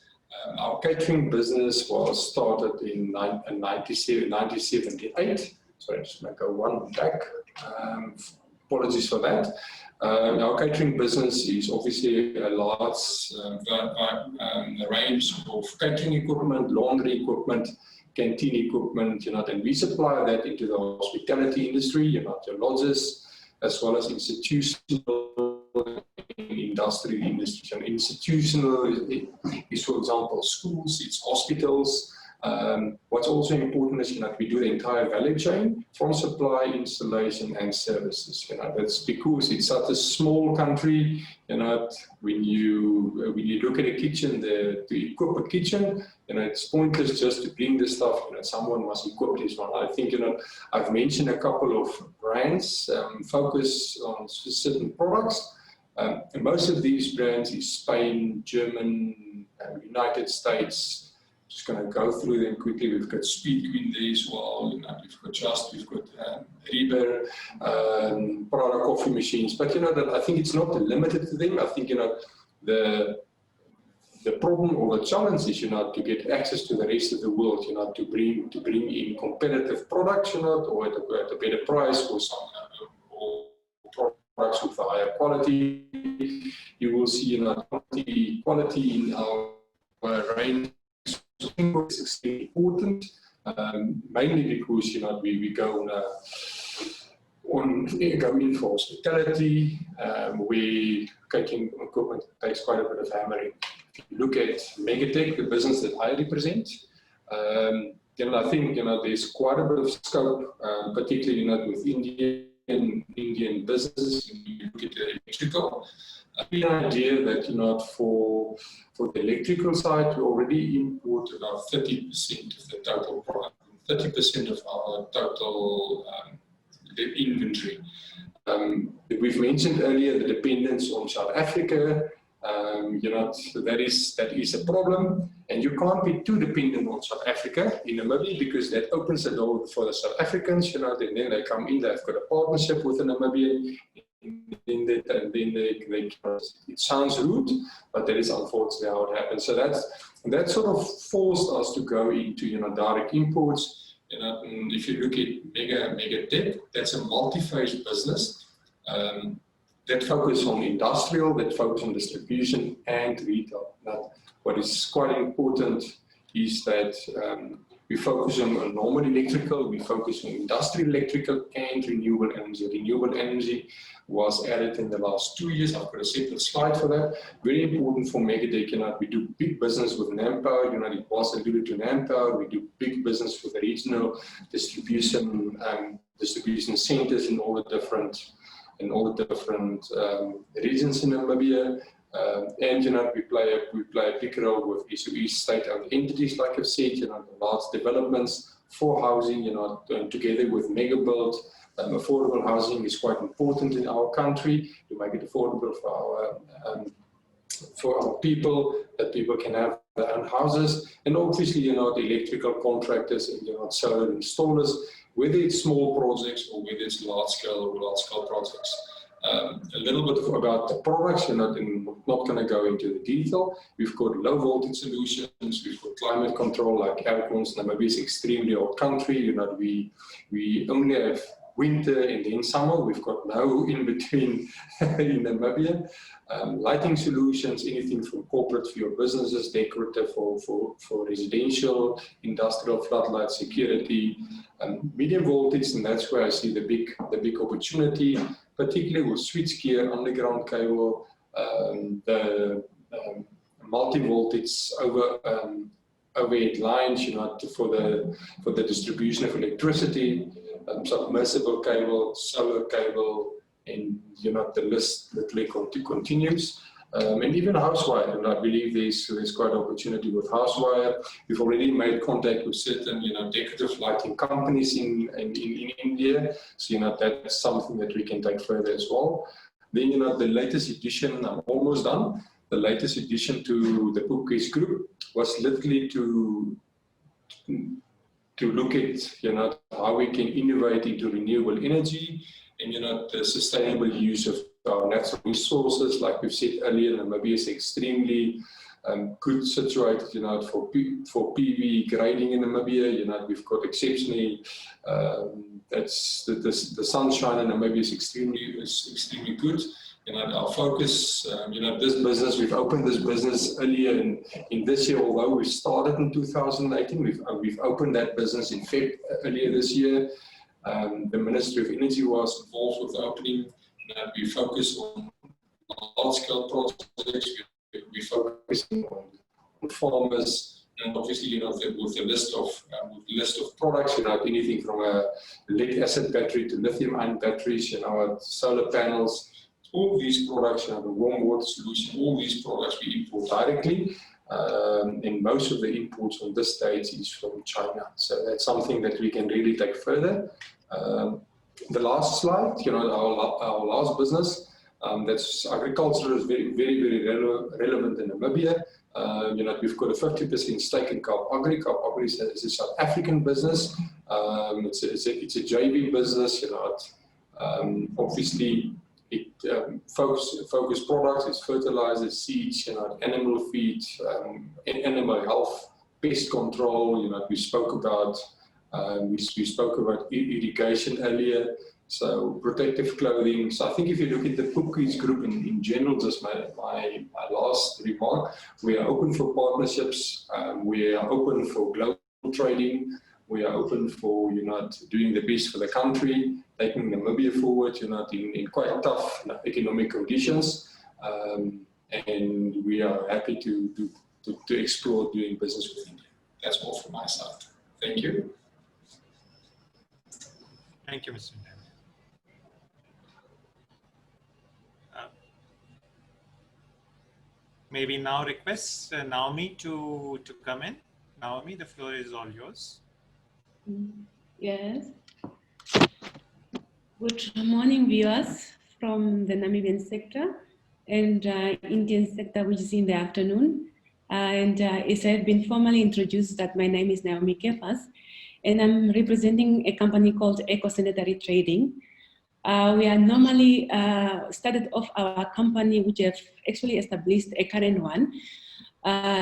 Our catering business was started in 1978. Sorry, I'm just going to go one back. Apologies for that. Our catering business is obviously a large range of catering equipment, laundry equipment, canteen equipment, and we supply that into the hospitality industry, your lodges, as well as institutional industrial industries. And institutional is, for example, schools, it's hospitals. What's also important is we do the entire value chain from supply, installation, and services. That's because it's such a small country. When you look at a kitchen, to equip a kitchen, it's pointless just to bring the stuff. Someone must equip this one. I think I've mentioned a couple of brands focus on certain products. And most of these brands is Spain, German, United States. Just going to go through them quickly. We've got Speedqueen there as well. We've got Just, we've got Reber, Prada coffee machines. But I think it's not limited to them. I think the problem or the challenge is to get access to the rest of the world. To bring in competitive products, or at a better price, or some products with a higher quality. You will see quality in our range is extremely important, mainly because we go in for hospitality, where catering equipment takes quite a bit of hammering. If you look at Megatech, the business that I represent, I think there's quite a bit of scope, particularly with Indian businesses. You look at the electrical. The idea that for the electrical side, we already import about 30% of the total product, 30% of our total inventory. We've mentioned earlier the dependence on South Africa. That is a problem, and you can't be too dependent on South Africa in Namibia, because that opens the door for the South Africans. Then they come in, they've got a partnership with the Namibian. It sounds rude, but that is unfortunately how it happens. So that sort of forced us to go into direct imports. If you look at Megatech, that's a multi-phase business that focus on industrial, that focus on distribution and retail. Now, what is quite important is that we focus on normal electrical, we focus on industrial electrical and renewable energy. Renewable energy was added in the last 2 years. I've got a separate slide for that. Very important for Megatech. We do big business with Nampower. It was alluded to Nampower. We do big business with the regional distribution centers in all the different regions in Namibia. And we play a big role with SOE state-owned entities, like I've said, the large developments for housing, together with Megabuild. Affordable housing is quite important in our country to make it affordable for our people, that people can have their own houses. And obviously, the electrical contractors and solar installers, whether it's small projects or whether it's large-scale projects. A little bit about the products, I'm not going to go into the detail. We've got low voltage solutions, we've got climate control like air cons. Namibia is an extremely hot country. We only have winter and then summer. We've got no in between in Namibia. Lighting solutions, anything from corporate for your businesses, decorative for residential, industrial, floodlight, security, medium voltage, and that's where I see the big opportunity, particularly with switchgear, underground cable, the multi-voltage overhead lines, for the distribution of electricity, submersible cable, solar cable, and the list literally continues. And even housewire, and I believe there's quite an opportunity with housewire. We've already made contact with certain decorative lighting companies in India, so that's something that we can take further as well. Then the latest edition, I'm almost done, the latest addition to the Bookcase group was literally to look at, you know, how we can innovate into renewable energy and, you know, the sustainable use of our natural resources. Like we've said earlier, Namibia is extremely good situated, you know, for PV grading in Namibia. You know, we've got exceptionally, that's the sunshine in Namibia is extremely good. You know, our focus, you know, this business, we've opened this business earlier in this year, although we started in 2018, we've opened that business in February earlier this year. The Ministry of Energy was involved with the opening. You know, we focus on large-scale projects. We're focusing on farmers, and obviously, you know, with the list of products, you know, anything from a lead-acid battery to lithium-ion batteries, you know, solar panels. All these products, you know, the warm water solution, all these products we import directly, and most of the imports on this stage is from China. So that's something that we can really take further. The last slide, you know, our last business, that's agriculture is very relevant in Namibia. You know, we've got a 50% stake in Agri. Agri is a South African business. It's a JV business, you know. Obviously, it focus products, it's fertilizers, seeds, you know, animal feed, animal health, pest control. You know, we spoke about irrigation earlier. So protective clothing. So I think if you look at the Bookcase group in general, just my last remark, we are open for partnerships. We are open for global trading. We are open for, you know, doing the best for the country, taking Namibia forward, you know, in quite tough, you know, economic conditions. And we are happy to explore doing business with India. That's all from my side. Thank you. Thank you, Mr. Nanda. Maybe now request Naomi to come in. Naomi, the floor is all yours. Yes. Good morning, viewers from the Namibian sector and Indian sector, which is in the afternoon. And as I've been formally introduced, that my name is Naomi Kefas, and I'm representing a company called Eco Sanitary Trading. We are normally started off our company, which have actually established a current one,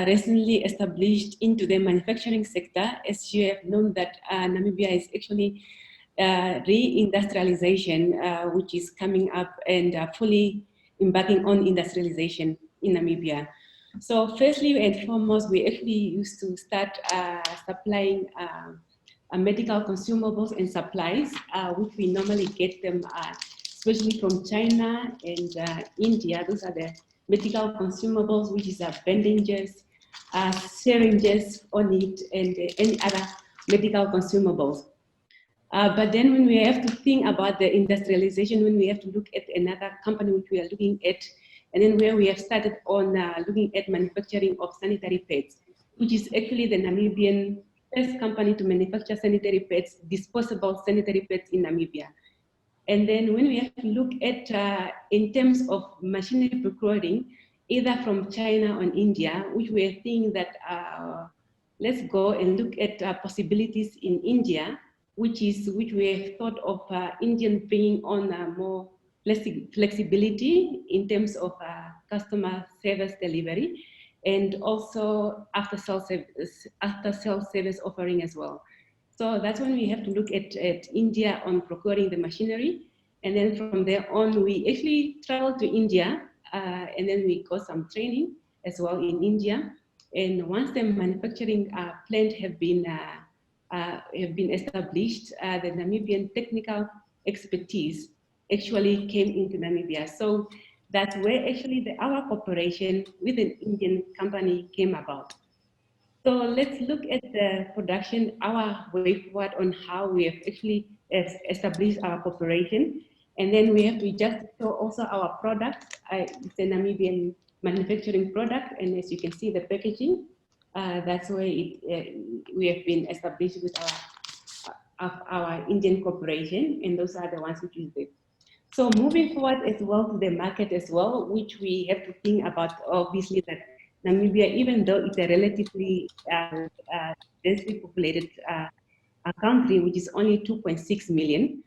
recently established into the manufacturing sector. As you have known that Namibia is actually re-industrialization, which is coming up and fully embarking on industrialization in Namibia. So firstly and foremost, we actually used to start supplying medical consumables and supplies, which we normally get them, especially from China and India. Those are the medical consumables, which is bandages, syringes on it, and any other medical consumables. But then when we have to think about the industrialization, when we have to look at another company which we are looking at, and then where we have started on looking at manufacturing of sanitary pads, which is actually the Namibian first company to manufacture sanitary pads, disposable sanitary pads in Namibia. And then when we have to look at, in terms of machinery procuring, either from China or India, which we are thinking that let's go and look at possibilities in India, which we have thought of Indian bringing on more flexibility in terms of customer service delivery, and also after-sales service offering as well. So that's when we have to look at India on procuring the machinery. And then from there on, we actually traveled to India, and then we got some training as well in India. And once the manufacturing plant have been established, the Namibian technical expertise actually came into Namibia. So that's where actually our cooperation with an Indian company came about. So let's look at the production, our way forward on how we have actually established our cooperation. And then we have to just show also our product. It's a Namibian manufacturing product. And as you can see the packaging, that's where we have been established with our Indian corporation. And those are the ones which is the So moving forward as well to the market as well, which we have to think about, obviously, that Namibia, even though it's a relatively densely populated a country, which is only 2.6 million,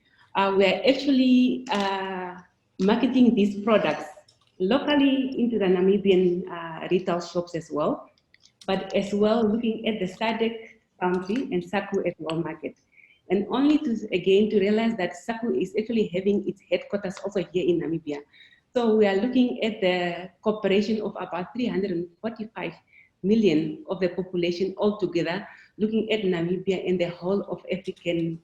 we are actually marketing these products locally into the Namibian retail shops as well, but as well looking at the SADC country and SACU as well market. And only to, again, to realize that SACU is actually having its headquarters also here in Namibia. So we are looking at the cooperation of about 345 million of the population altogether, looking at Namibia and the whole of African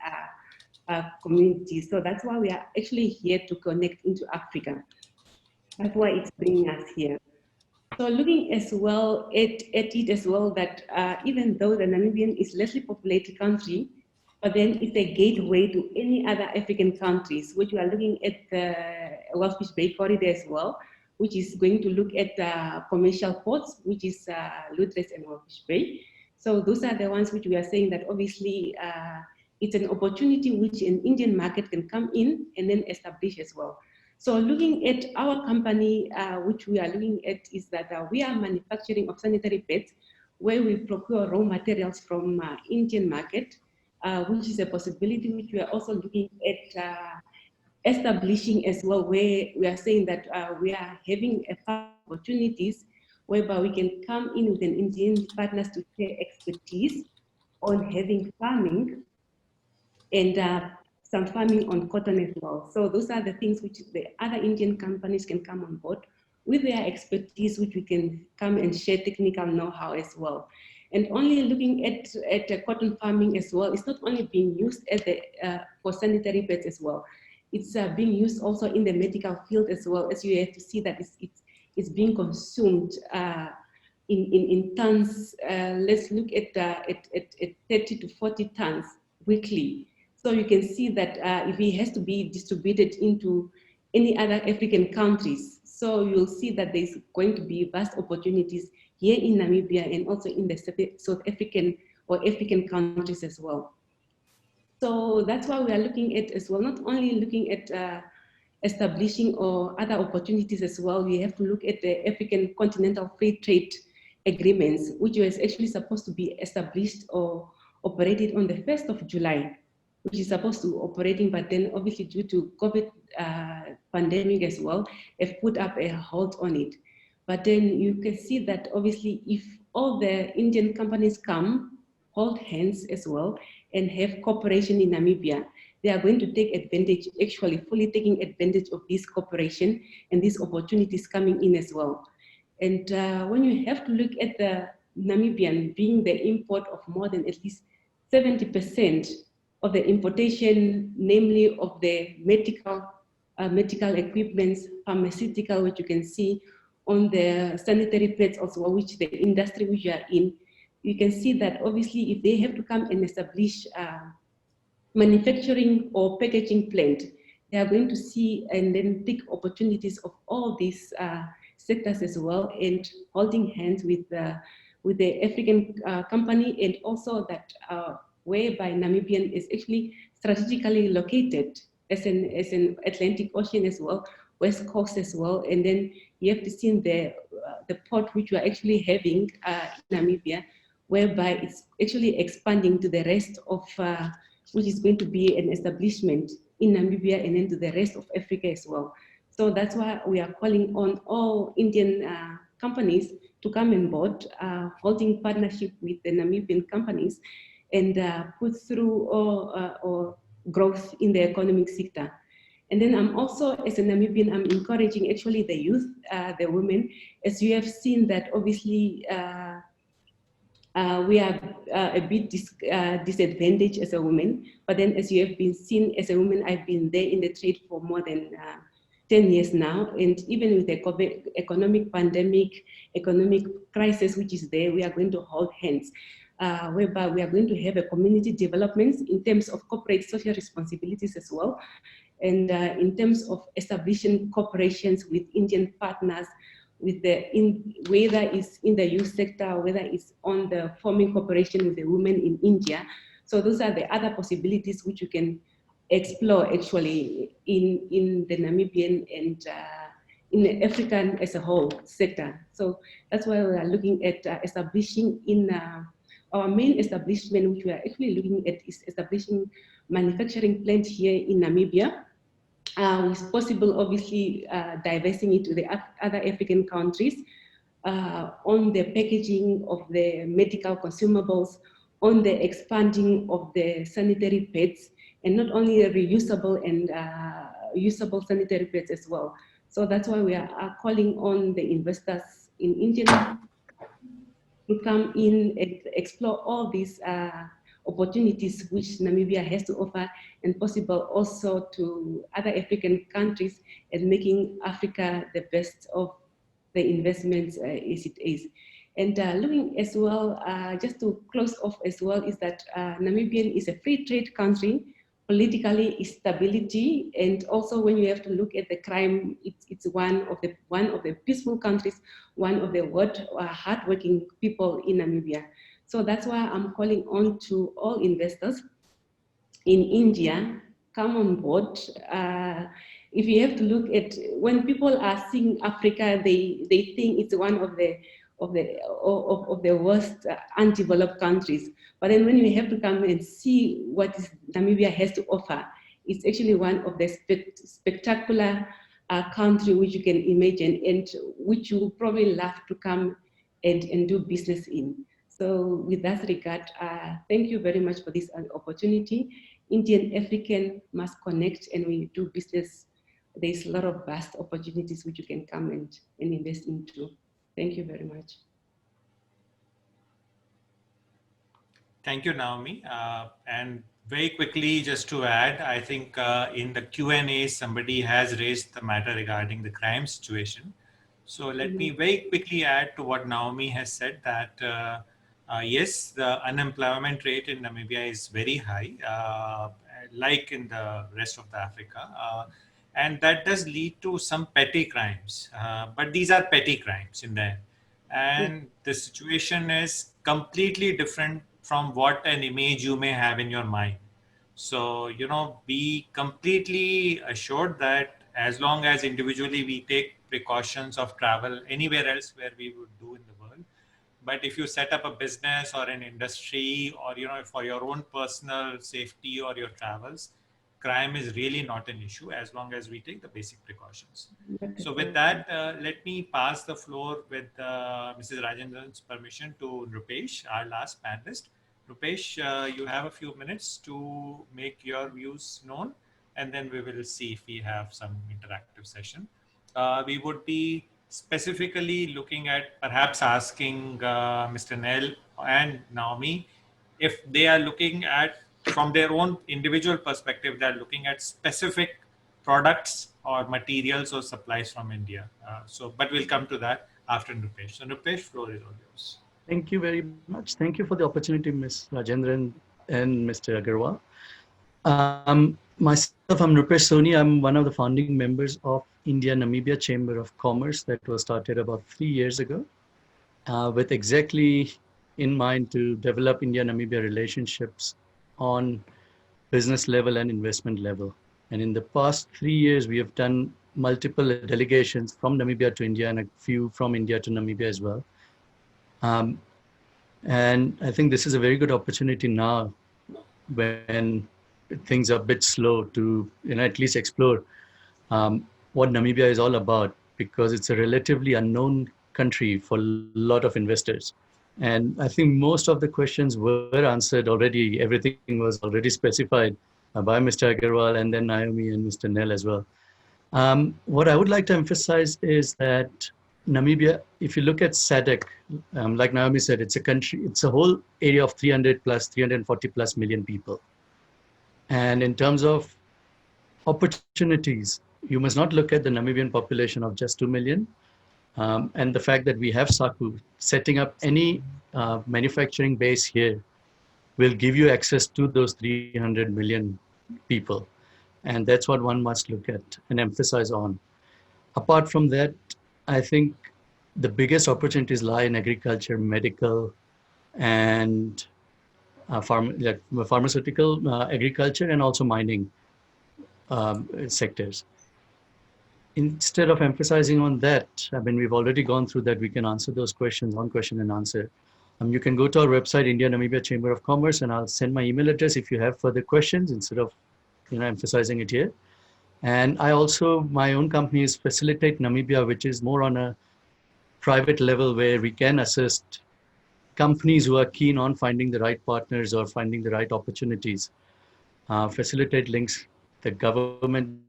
community. So that's why we are actually here to connect into Africa. That's why it's bringing us here. So looking as well at it as well that even though the Namibian is lessly populated country, but then it's a gateway to any other African countries, which we are looking at the Wellfish Bay corridor as well, which is going to look at commercial ports, which is Lutres and Wellfish Bay. So those are the ones which we are saying that obviously it's an opportunity which an Indian market can come in and then establish as well. So looking at our company, which we are looking at is that we are manufacturing of sanitary pads where we procure raw materials from Indian market, which is a possibility which we are also looking at establishing as well, where we are saying that we are having opportunities whereby we can come in with an Indian partners to share expertise on having farming and some farming on cotton as well. So those are the things which the other Indian companies can come on board with their expertise, which we can come and share technical know-how as well. And only looking at cotton farming as well, it's not only being used at the, for sanitary pads as well. It's being used also in the medical field as well, as you have to see that it's being consumed in tons. Let's look at 30 to 40 tons weekly. So you can see that if it has to be distributed into any other African countries, so you'll see that there's going to be vast opportunities here in Namibia and also in the South African or African countries as well. So that's why we are looking at as well, not only looking at establishing or other opportunities as well, we have to look at the African Continental Free Trade Agreements, which was actually supposed to be established or operated on the 1st of July, which is supposed to operating, but then obviously due to COVID pandemic as well, have put up a halt on it. But then you can see that obviously if all the Indian companies come, hold hands as well, and have cooperation in Namibia, they are going to take advantage, actually fully taking advantage of this cooperation and these opportunities coming in as well. And when you have to look at the Namibian being the import of more than at least 70% of the importation, namely of the medical equipments, pharmaceutical, which you can see on the sanitary pads also, which the industry which you are in, you can see that obviously if they have to come and establish manufacturing or packaging plant, they are going to see and then take opportunities of all these sectors as well, and holding hands with the African company, and also that whereby Namibian is actually strategically located as an Atlantic Ocean as well, West Coast as well, and then you have to see the port which we are actually having in Namibia, whereby it's actually expanding to the rest of, which is going to be an establishment in Namibia and then to the rest of Africa as well. So that's why we are calling on all Indian companies to come on board, holding partnership with the Namibian companies and put through or growth in the economic sector. And then I'm also, as a Namibian, I'm encouraging actually the youth, the women, as you have seen that obviously we are a bit disadvantaged as a woman, but then as you have been seen as a woman, I've been there in the trade for more than 10 years now, and even with the COVID economic pandemic, economic crisis which is there, we are going to hold hands, whereby we are going to have a community development in terms of corporate social responsibilities as well, and in terms of establishing corporations with Indian partners, with whether it's in the youth sector, whether it's on the forming cooperation with the women in India. So those are the other possibilities which you can explore actually in the Namibian and in the African as a whole sector. So that's why we are looking at establishing in our main establishment, which we are actually looking at, is establishing manufacturing plant here in Namibia. It's possible, obviously, divesting it to the other African countries on the packaging of the medical consumables, on the expanding of the sanitary pads, and not only reusable and usable sanitary pads as well. So that's why we are calling on the investors in India to come in and explore all these opportunities which Namibia has to offer, and possible also to other African countries, and making Africa the best of the investments as it is. And looking as well, just to close off as well, is that Namibia is a free trade country, politically stability, and also when you have to look at the crime, it's one of the peaceful countries, one of the hardworking people in Namibia. So that's why I'm calling on to all investors in India, come on board. If you have to look at, when people are seeing Africa, they think it's one of the worst undeveloped countries. But then when you have to come and see what Namibia has to offer, it's actually one of the spectacular country which you can imagine, and which you probably love to come and do business in. So with that regard, thank you very much for this opportunity. Indian African must connect, and we do business. There's a lot of vast opportunities which you can come and invest into. Thank you very much. Thank you, Naomi. And very quickly, just to add, I think in the Q&A, somebody has raised the matter regarding the crime situation. So let me very quickly add to what Naomi has said, that yes, the unemployment rate in Namibia is very high, like in the rest of the Africa. And that does lead to some petty crimes. But these are petty crimes in the end. And the situation is completely different from what an image you may have in your mind. So, be completely assured that as long as individually we take precautions of travel anywhere else where we would do in the world, but if you set up a business or an industry, or for your own personal safety or your travels, crime is really not an issue as long as we take the basic precautions. So with that, let me pass the floor with Mrs. Rajendran's permission to Rupesh, our last panelist. Rupesh, you have a few minutes to make your views known, and then we will see if we have some interactive session. We would be specifically looking at perhaps asking Mr. Nell and Naomi if they are looking at, from their own individual perspective, they're looking at specific products or materials or supplies from India. But we'll come to that after Rupesh. So Rupesh, floor is all yours. Thank you very much. Thank you for the opportunity, Ms. Rajendran and Mr. Agrawal. Myself, I'm Rupesh Soni. I'm one of the founding members of India-Namibia Chamber of Commerce that was started about 3 years ago, with exactly in mind to develop India-Namibia relationships on business level and investment level. And in the past 3 years, we have done multiple delegations from Namibia to India and a few from India to Namibia as well. And I think this is a very good opportunity now when things are a bit slow to at least explore what Namibia is all about, because it's a relatively unknown country for a lot of investors. And I think most of the questions were answered already. Everything was already specified by Mr. Agrawal and then Naomi and Mr. Nell as well. What I would like to emphasize is that Namibia, if you look at SADC, like Naomi said, it's a country, it's a whole area of 340 plus million people. And in terms of opportunities, you must not look at the Namibian population of just 2 million. And the fact that we have SACU, setting up any manufacturing base here will give you access to those 300 million people. And that's what one must look at and emphasize on. Apart from that, I think the biggest opportunities lie in agriculture, medical, and pharmaceutical, agriculture, and also mining. sectors. Instead of emphasizing on that, I mean, we've already gone through that. We can answer those questions, one question and answer. You can go to our website, India Namibia Chamber of Commerce, and I'll send my email address if you have further questions instead of emphasizing it here. And I also, my own company is Facilitate Namibia, which is more on a private level where we can assist companies who are keen on finding the right partners or finding the right opportunities. Facilitate links the government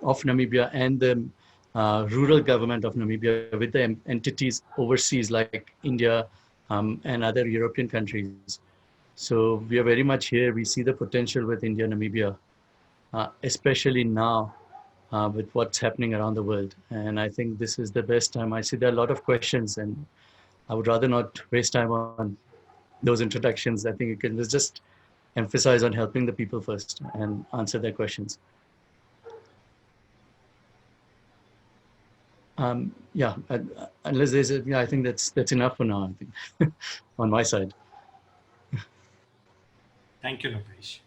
of Namibia and the rural government of Namibia with the entities overseas like India and other European countries. So we are very much here. We see the potential with India, Namibia, especially now with what's happening around the world. And I think this is the best time. I see there are a lot of questions and I would rather not waste time on those introductions. I think you can just emphasize on helping the people first and answer their questions. Yeah, unless there's I think that's enough for now, I think, on my side. Thank you, Napesh.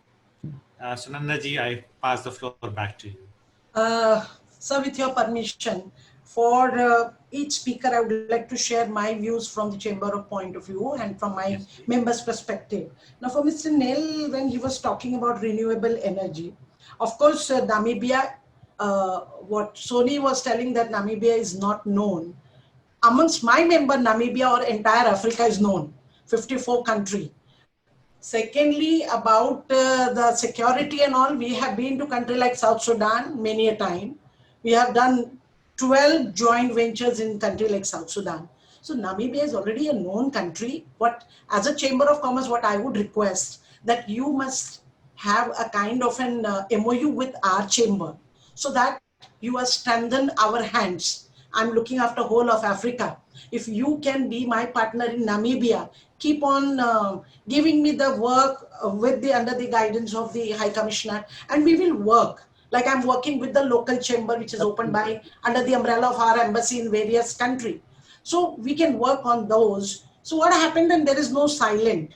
Sunanda ji, I pass the floor back to you. Sir, with your permission, for each speaker, I would like to share my views from the Chamber of point of view and from my members' perspective. Now, for Mr. Neil, when he was talking about renewable energy, of course, Namibia, what Sony was telling that Namibia is not known. Amongst my member, Namibia or entire Africa is known, 54 country. Secondly, about the security and all, we have been to country like South Sudan many a time. We have done 12 joint ventures in country like South Sudan. So Namibia is already a known country. What, as a Chamber of Commerce, what I would request that you must have a kind of an MOU with our chamber so that you are strengthen our hands. I'm looking after whole of Africa. If you can be my partner in Namibia, keep on giving me the work with the under the guidance of the High Commissioner, and we will work. Like I'm working with the local chamber, which is opened by under the umbrella of our embassy in various countries. So we can work on those. So what happened then? There is no silent.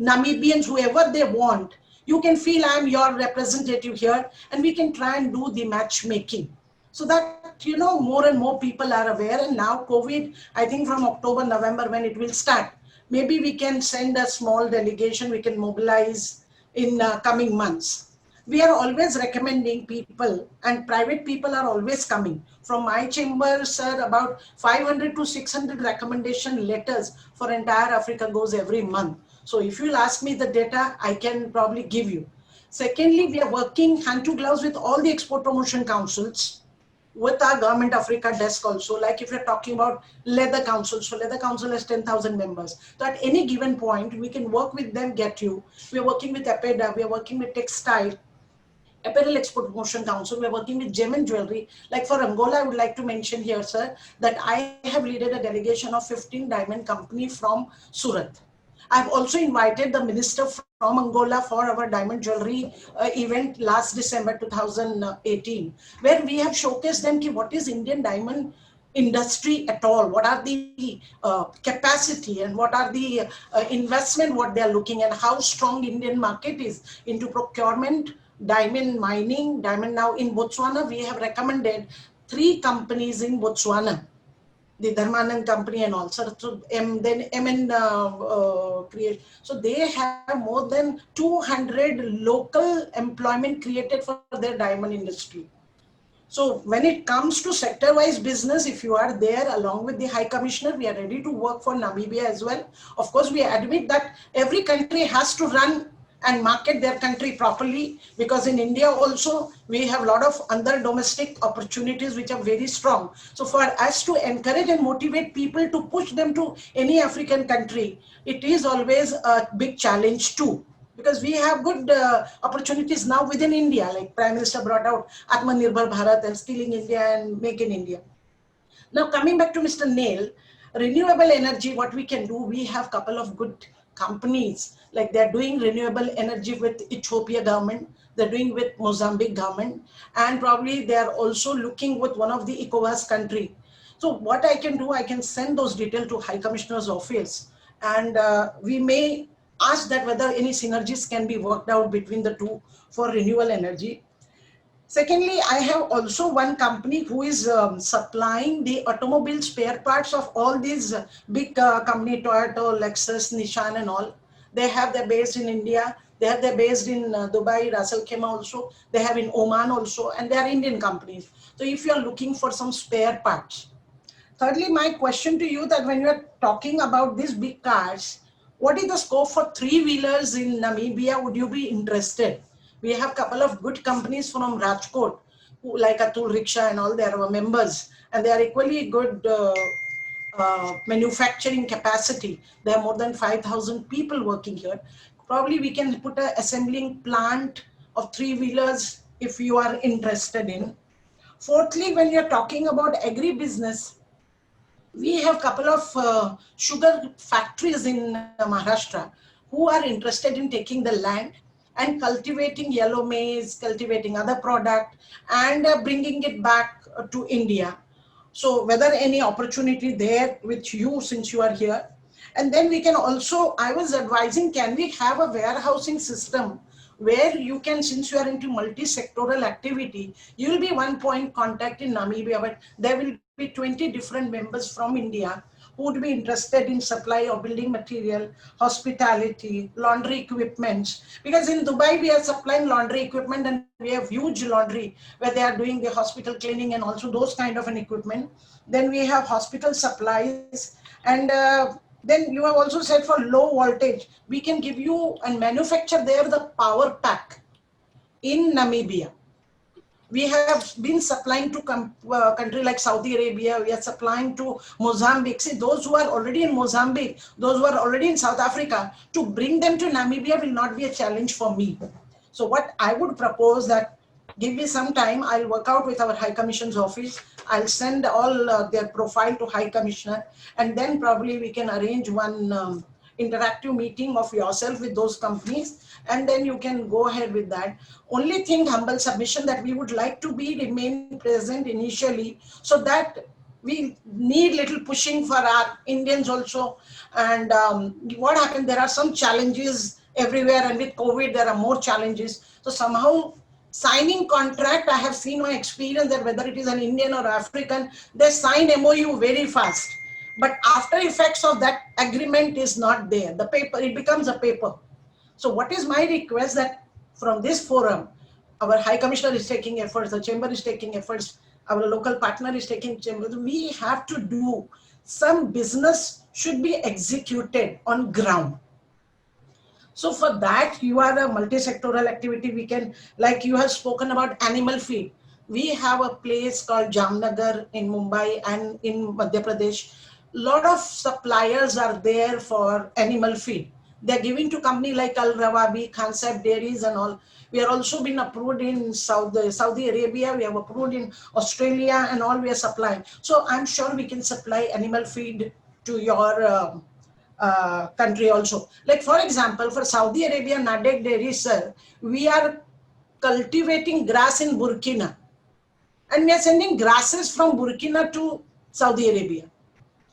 Namibians, whoever they want, you can feel I'm your representative here, and we can try and do the matchmaking. So that, more and more people are aware. And now COVID, I think from October, November, when it will start, maybe we can send a small delegation, we can mobilize in coming months. We are always recommending people, and private people are always coming. From my chamber, sir, about 500 to 600 recommendation letters for entire Africa goes every month. So if you'll ask me the data, I can probably give you. Secondly, we are working hand to gloves with all the export promotion councils, with our Government Africa desk also. Like if you're talking about Leather Council, so Leather Council has 10,000 members. So at any given point, we can work with them, get you. We're working with APEDA, we're working with Textile, Apparel Export Promotion Council, we're working with gem and jewelry. Like for Angola, I would like to mention here, sir, that I have led a delegation of 15 diamond company from Surat. I've also invited the minister from Angola for our diamond jewelry event last December 2018, where we have showcased them what is Indian diamond industry at all, what are the capacity and what are the investment, what they are looking, and how strong Indian market is into procurement, diamond mining, diamond. Now in Botswana, we have recommended 3 companies in Botswana, the Dharmanand company and also then MN create. So they have more than 200 local employment created for their diamond industry. So when it comes to sector-wise business, if you are there along with the High Commissioner, we are ready to work for Namibia as well. Of course, we admit that every country has to run and market their country properly, because in India also we have a lot of other domestic opportunities which are very strong. So for us to encourage and motivate people to push them to any African country, it is always a big challenge too, because we have good opportunities now within India, like Prime Minister brought out Atmanirbhar Bharat and Skilling India and Make in India. Now coming back to Mr. Neil, renewable energy, what we can do, we have a couple of good companies, like they're doing renewable energy with Ethiopia government, they're doing with Mozambique government, and probably they're also looking with one of the ECOWAS country. So what I can do, I can send those details to High Commissioner's office, and we may ask that whether any synergies can be worked out between the two for renewable energy. Secondly, I have also one company who is supplying the automobile spare parts of all these big company, Toyota, Lexus, Nissan and all. They have their base in India. They have their base in Dubai, Ras Al Khaimah also. They have in Oman also, and they are Indian companies. So if you are looking for some spare parts. Thirdly, my question to you that when you are talking about these big cars, what is the scope for three-wheelers in Namibia? Would you be interested? We have a couple of good companies from Rajkot, who, like Atul Rickshaw and all, they are our members, and they are equally good manufacturing capacity. There are more than 5,000 people working here. Probably we can put an assembling plant of three-wheelers if you are interested in. Fourthly, when you're talking about agribusiness, we have a couple of sugar factories in Maharashtra who are interested in taking the land and cultivating yellow maize, cultivating other product, and bringing it back to India. So whether any opportunity there with you since you are here. And then we can also, I was advising, can we have a warehousing system where you can, since you are into multi-sectoral activity, you will be one point contact in Namibia, but there will be 20 different members from India who would be interested in supply of building material, hospitality, laundry equipments. Because in Dubai, we are supplying laundry equipment and we have huge laundry where they are doing the hospital cleaning and also those kind of an equipment. Then we have hospital supplies. And then you have also said for low voltage, we can give you and manufacture there the power pack in Namibia. We have been supplying to country like Saudi Arabia. We are supplying to Mozambique. See, those who are already in Mozambique, those who are already in South Africa, to bring them to Namibia will not be a challenge for me. So what I would propose that, give me some time, I'll work out with our High Commission's office. I'll send all their profile to High Commissioner, and then probably we can arrange one interactive meeting of yourself with those companies, and then you can go ahead with that. Only thing, humble submission, that we would like to be remain present initially, so that we need little pushing for our Indians also. And what happened, there are some challenges everywhere, and with COVID there are more challenges. So somehow signing contract, I have seen my experience that whether it is an Indian or African, they sign MOU very fast, but after effects of that agreement is not there. The paper, it becomes a paper. So what is my request, that from this forum, our High Commissioner is taking efforts, the Chamber is taking efforts, our local partner is taking chamber, we have to do some business should be executed on ground. So for that, you are a multi-sectoral activity. We can, like you have spoken about animal feed. We have a place called Jamnagar in Mumbai and in Madhya Pradesh. Lot of suppliers are there for animal feed. They're giving to company like Al Rawabi, Khansab Dairies and all. We are also been approved in Saudi Arabia. We have approved in Australia and all. We are supplying. So I'm sure we can supply animal feed to your country also. Like for example, for Saudi Arabia, Nadek Dairy, sir, we are cultivating grass in Burkina, and we are sending grasses from Burkina to Saudi Arabia.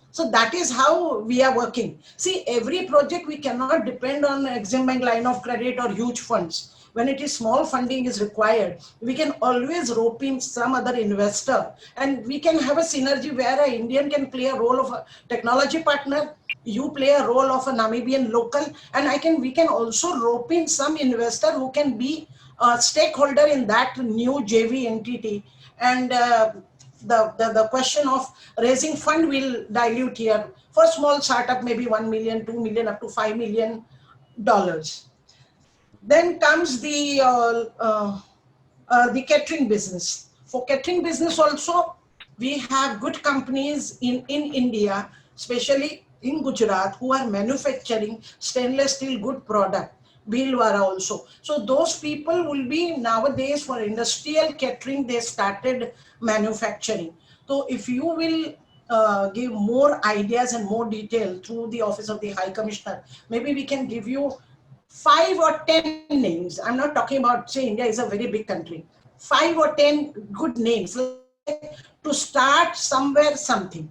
So that is how we are working. See, every project we cannot depend on Exim Bank line of credit or huge funds. When it is small funding is required, we can always rope in some other investor, and we can have a synergy where an Indian can play a role of a technology partner, you play a role of a Namibian local, and we can also rope in some investor who can be a stakeholder in that new JV entity. And the question of raising fund will dilute here. For small startup, maybe 1 million, 2 million, up to $5 million. Then comes the catering business. For catering business also, we have good companies in India, especially in Gujarat, who are manufacturing stainless steel good product, Bhilwara also. So those people will be nowadays for industrial catering, they started manufacturing. So if you will give more ideas and more detail through the Office of the High Commissioner, maybe we can give you 5 or 10 names. I'm not talking about, say, India is a very big country. 5 or 10 good names, like, to start somewhere something.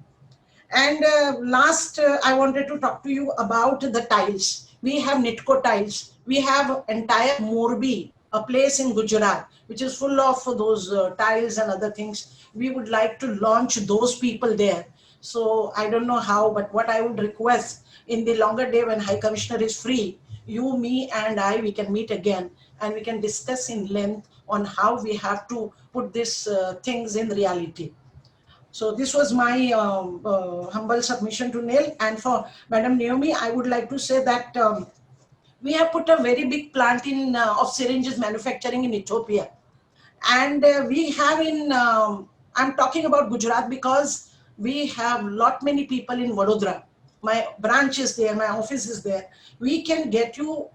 And last, I wanted to talk to you about the tiles. We have Nitco tiles. We have entire Morbi a place in Gujarat, which is full of those tiles and other things. We would like to launch those people there. So I don't know how, but what I would request in the longer day when High Commissioner is free, you, me, and I, we can meet again and we can discuss in length on how we have to put these things in reality. So this was my humble submission to Neil. And for Madam Naomi, I would like to say that we have put a very big plant in of syringes manufacturing in Ethiopia. And we have in, I'm talking about Gujarat because we have lot many people in Vadodara. My branch is there, my office is there. We can get you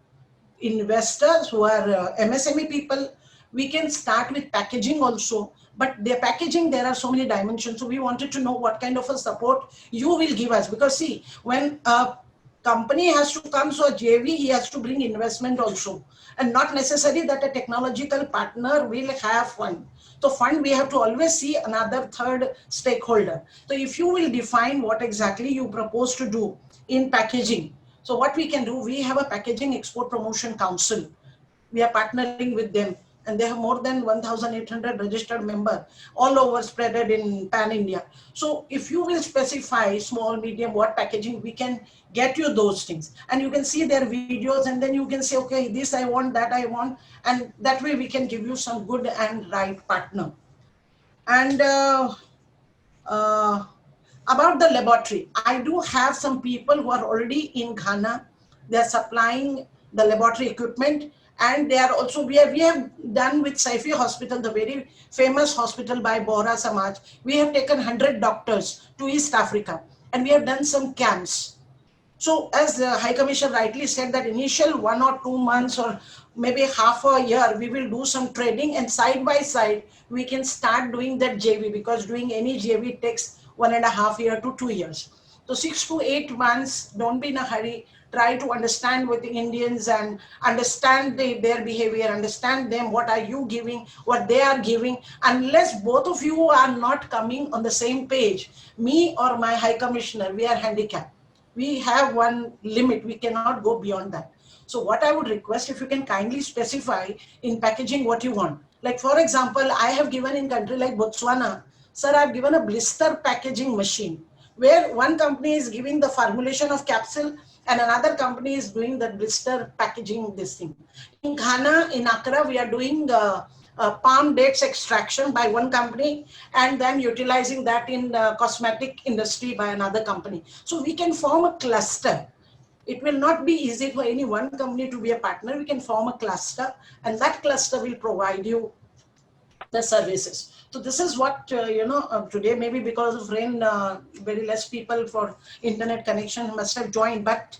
investors who are MSME people. We can start with packaging also, but their packaging, there are so many dimensions. So we wanted to know what kind of a support you will give us, because see, when a company has to come, so a JV, he has to bring investment also, and not necessary that a technological partner will have fund. So fund, we have to always see another third stakeholder. So if you will define what exactly you propose to do in packaging. So what we can do, we have a packaging export promotion council. We are partnering with them, and they have more than 1,800 registered members all over spreaded in pan India. So if you will specify small, medium, what packaging, we can get you those things, and you can see their videos, and then you can say, okay, this I want, that I want, and that way we can give you some good and right partner. And uh, about the laboratory, I do have some people who are already in Ghana. They are supplying the laboratory equipment, and they are also, we have done with Saifi Hospital, the very famous hospital by Bohra Samaj. We have taken 100 doctors to East Africa, and we have done some camps. So as the High Commissioner rightly said, that initial 1 or 2 months or maybe half a year, we will do some trading, and side by side, we can start doing that JV, because doing any JV takes 1.5 years to 2 years. So 6 to 8 months, don't be in a hurry. Try to understand with the Indians and understand their behavior, understand them, what are you giving, what they are giving. Unless both of you are not coming on the same page, me or my High Commissioner, we are handicapped. We have one limit, we cannot go beyond that. So what I would request, if you can kindly specify in packaging what you want. Like for example, I have given in country like Botswana, sir, I've given a blister packaging machine, where one company is giving the formulation of capsule and another company is doing the blister packaging, this thing. In Ghana, in Accra, we are doing palm dates extraction by one company, and then utilizing that in the cosmetic industry by another company. So we can form a cluster. It will not be easy for any one company to be a partner. We can form a cluster, and that cluster will provide you the services. So this is what, today, maybe because of rain, very less people for internet connection must have joined, but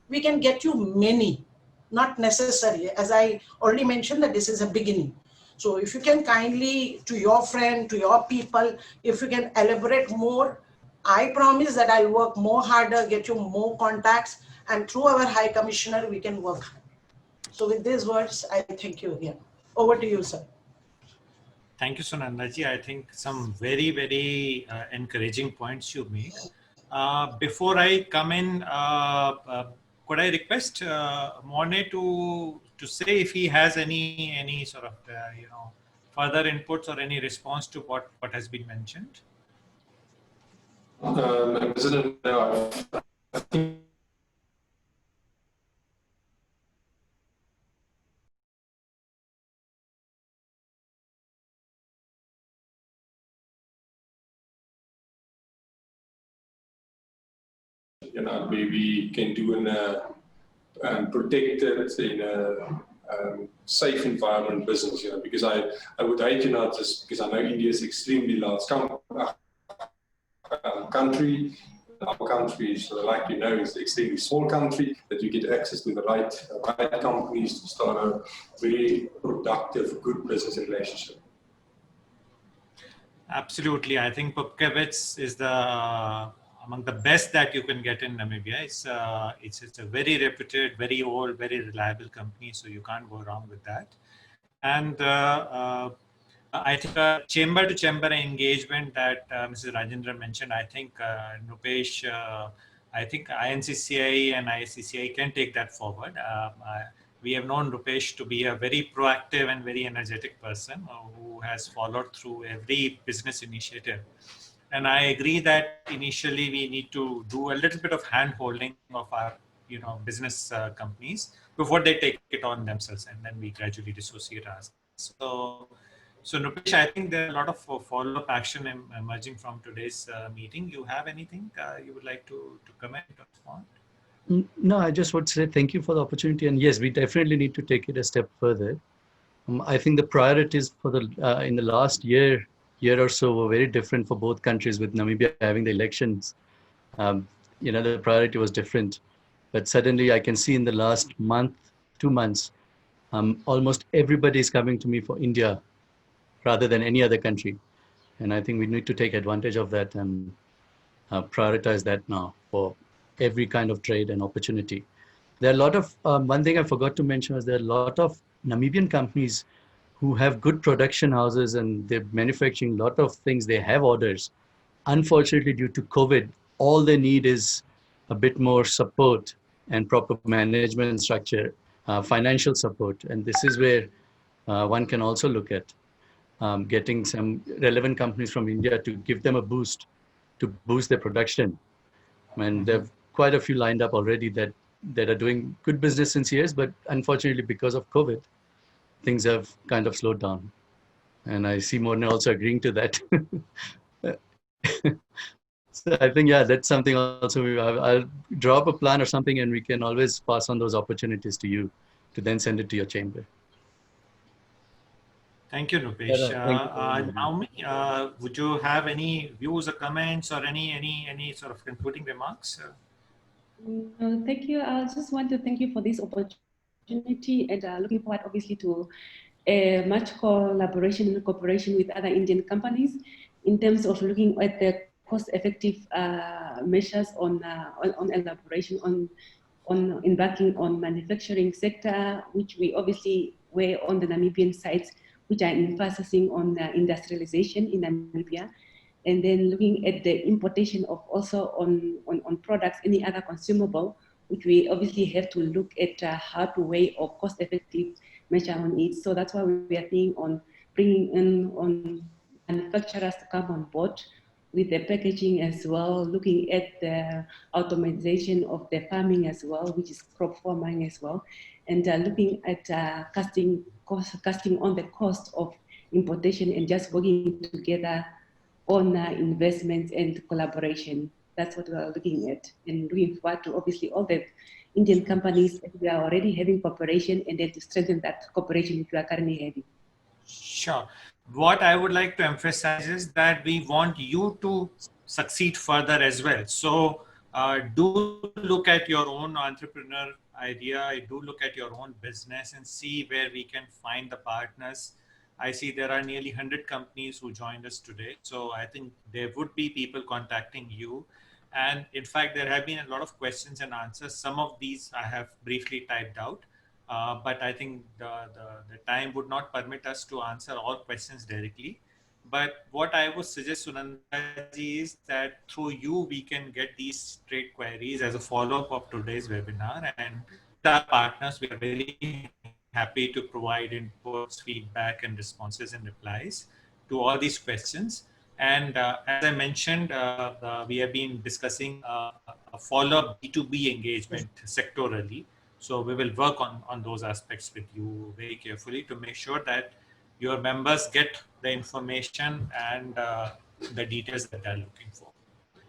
we can get you many, not necessary. As I already mentioned, that this is a beginning. So if you can kindly, to your friend, to your people, if you can elaborate more, I promise that I'll work more harder, get you more contacts, and through our High Commissioner, we can work. So with these words, I thank you again. Over to you, sir. Thank you, Sunandaji. I think some very, very encouraging points you made. Before I come in, could I request Morne to say if he has any sort of further inputs or any response to what has been mentioned? President, no, I think where we can do in a protected, in a safe environment business, because I would hate, just because I know India is extremely large country. Our country is, like is an extremely small country, that you get access to the right companies to start a very productive, good business relationship. Absolutely. I think Pupkewitz is among the best that you can get in Namibia. It's a very reputed, very old, very reliable company, so you can't go wrong with that. And I think chamber-to-chamber engagement that Mrs. Rajendran mentioned, I think Nupesh, I think INCCI and ICCI can take that forward. we have known Rupesh to be a very proactive and very energetic person who has followed through every business initiative. And I agree that initially we need to do a little bit of hand holding of our business companies before they take it on themselves, and then we gradually dissociate ourselves. So Rupesh, I think there are a lot of follow-up action emerging from today's meeting. You have anything you would like to comment or respond? No, I just would say thank you for the opportunity. And yes, we definitely need to take it a step further. I think the priorities for in the last year or so were very different for both countries, with Namibia having the elections. The priority was different. But suddenly I can see in the last month, 2 months, almost everybody is coming to me for India rather than any other country. And I think we need to take advantage of that and prioritize that now for every kind of trade and opportunity. There are a lot of, one thing I forgot to mention was there are a lot of Namibian companies who have good production houses and they're manufacturing a lot of things. They have orders. Unfortunately, due to COVID, all they need is a bit more support and proper management structure, financial support. And this is where one can also look at getting some relevant companies from India to give them a boost, to boost their production. And there are quite a few lined up already that are doing good business since years, but unfortunately because of COVID, things have kind of slowed down. And I see Morna also agreeing to that. So I think, yeah, that's something also I'll draw up a plan or something, and we can always pass on those opportunities to you to then send it to your chamber. Thank you, Rupesh. Thank you. Naomi, would you have any views or comments or any sort of concluding remarks? Thank you. I just want to thank you for this opportunity, and looking forward, obviously, to much collaboration and cooperation with other Indian companies in terms of looking at the cost-effective measures on elaboration on embarking on manufacturing sector, which we obviously were on the Namibian sites, which are emphasizing on industrialization in Namibia, and then looking at the importation of also on products, any other consumable, which we obviously have to look at how to weigh or cost-effective measure on it. So that's why we are thinking on bringing in on manufacturers to come on board with the packaging as well, looking at the automation of the farming as well, which is crop farming as well, and looking at casting on the cost of importation and just working together on investments and collaboration. That's what we are looking at, and looking forward to obviously all the Indian companies that we are already having cooperation, and then to strengthen that cooperation which we are currently having. Sure. What I would like to emphasize is that we want you to succeed further as well. So do look at your own entrepreneur idea, do look at your own business and see where we can find the partners. I see there are nearly 100 companies who joined us today. So I think there would be people contacting you. And in fact, there have been a lot of questions and answers. Some of these I have briefly typed out. But I think the time would not permit us to answer all questions directly. But what I would suggest, Sunandaji, is that through you, we can get these trade queries as a follow-up of today's webinar. And with our partners, we are very happy to provide inputs, feedback, and responses and replies to all these questions. And as I mentioned, we have been discussing a follow-up B2B engagement sectorally. So we will work on those aspects with you very carefully to make sure that your members get the information and the details that they're looking for.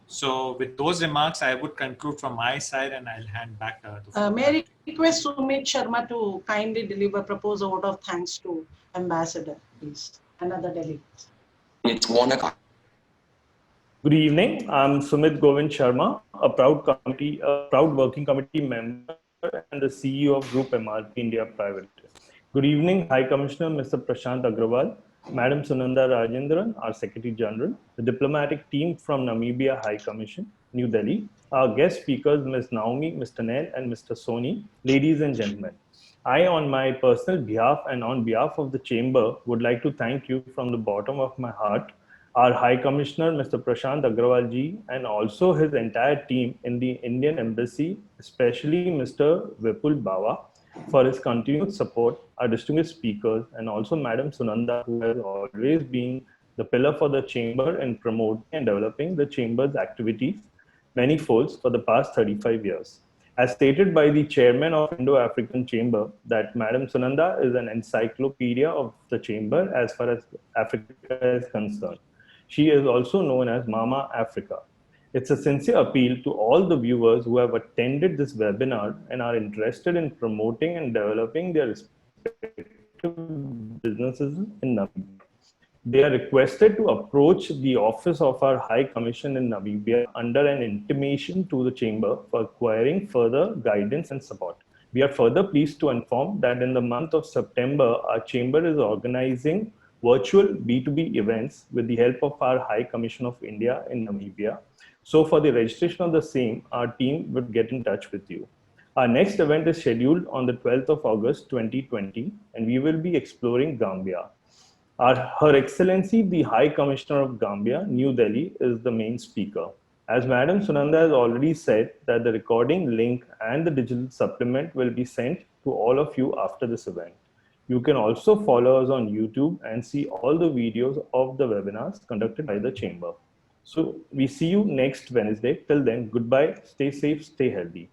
So with those remarks, I would conclude from my side, and I'll hand back the floor. May I request Sumit Sharma to kindly deliver propose a vote of thanks to Ambassador, please, and other delegates. It's 1 o'clock. Good evening. I'm Sumit Govind Sharma, a proud working committee member and the CEO of Group MRP India Private. Good evening, High Commissioner Mr. Prashant Agrawal, Madam Sunanda Rajendran, our Secretary General, the diplomatic team from Namibia High Commission, New Delhi, our guest speakers, Ms. Naomi, Mr. Nair, and Mr. Soni, ladies and gentlemen. I, on my personal behalf and on behalf of the Chamber, would like to thank you from the bottom of my heart, our High Commissioner, Mr. Prashant Agrawal ji, and also his entire team in the Indian Embassy, especially Mr. Vipul Bawa, for his continued support, our distinguished speakers, and also Madam Sunanda, who has always been the pillar for the Chamber in promoting and developing the Chamber's activities many folds for the past 35 years. As stated by the chairman of Indo-African Chamber, that Madam Sunanda is an encyclopedia of the Chamber as far as Africa is concerned. She is also known as Mama Africa. It's a sincere appeal to all the viewers who have attended this webinar and are interested in promoting and developing their respective businesses in Namibia. They are requested to approach the office of our High Commission in Namibia under an intimation to the Chamber for acquiring further guidance and support. We are further pleased to inform that in the month of September, our Chamber is organizing virtual B2B events with the help of our High Commission of India in Namibia. So for the registration of the same, our team would get in touch with you. Our next event is scheduled on the 12th of August 2020, and we will be exploring Gambia. Her Excellency, the High Commissioner of Gambia, New Delhi, is the main speaker. As Madam Sunanda has already said, that the recording link and the digital supplement will be sent to all of you after this event. You can also follow us on YouTube and see all the videos of the webinars conducted by the Chamber. So we see you next Wednesday. Till then, goodbye, stay safe, stay healthy.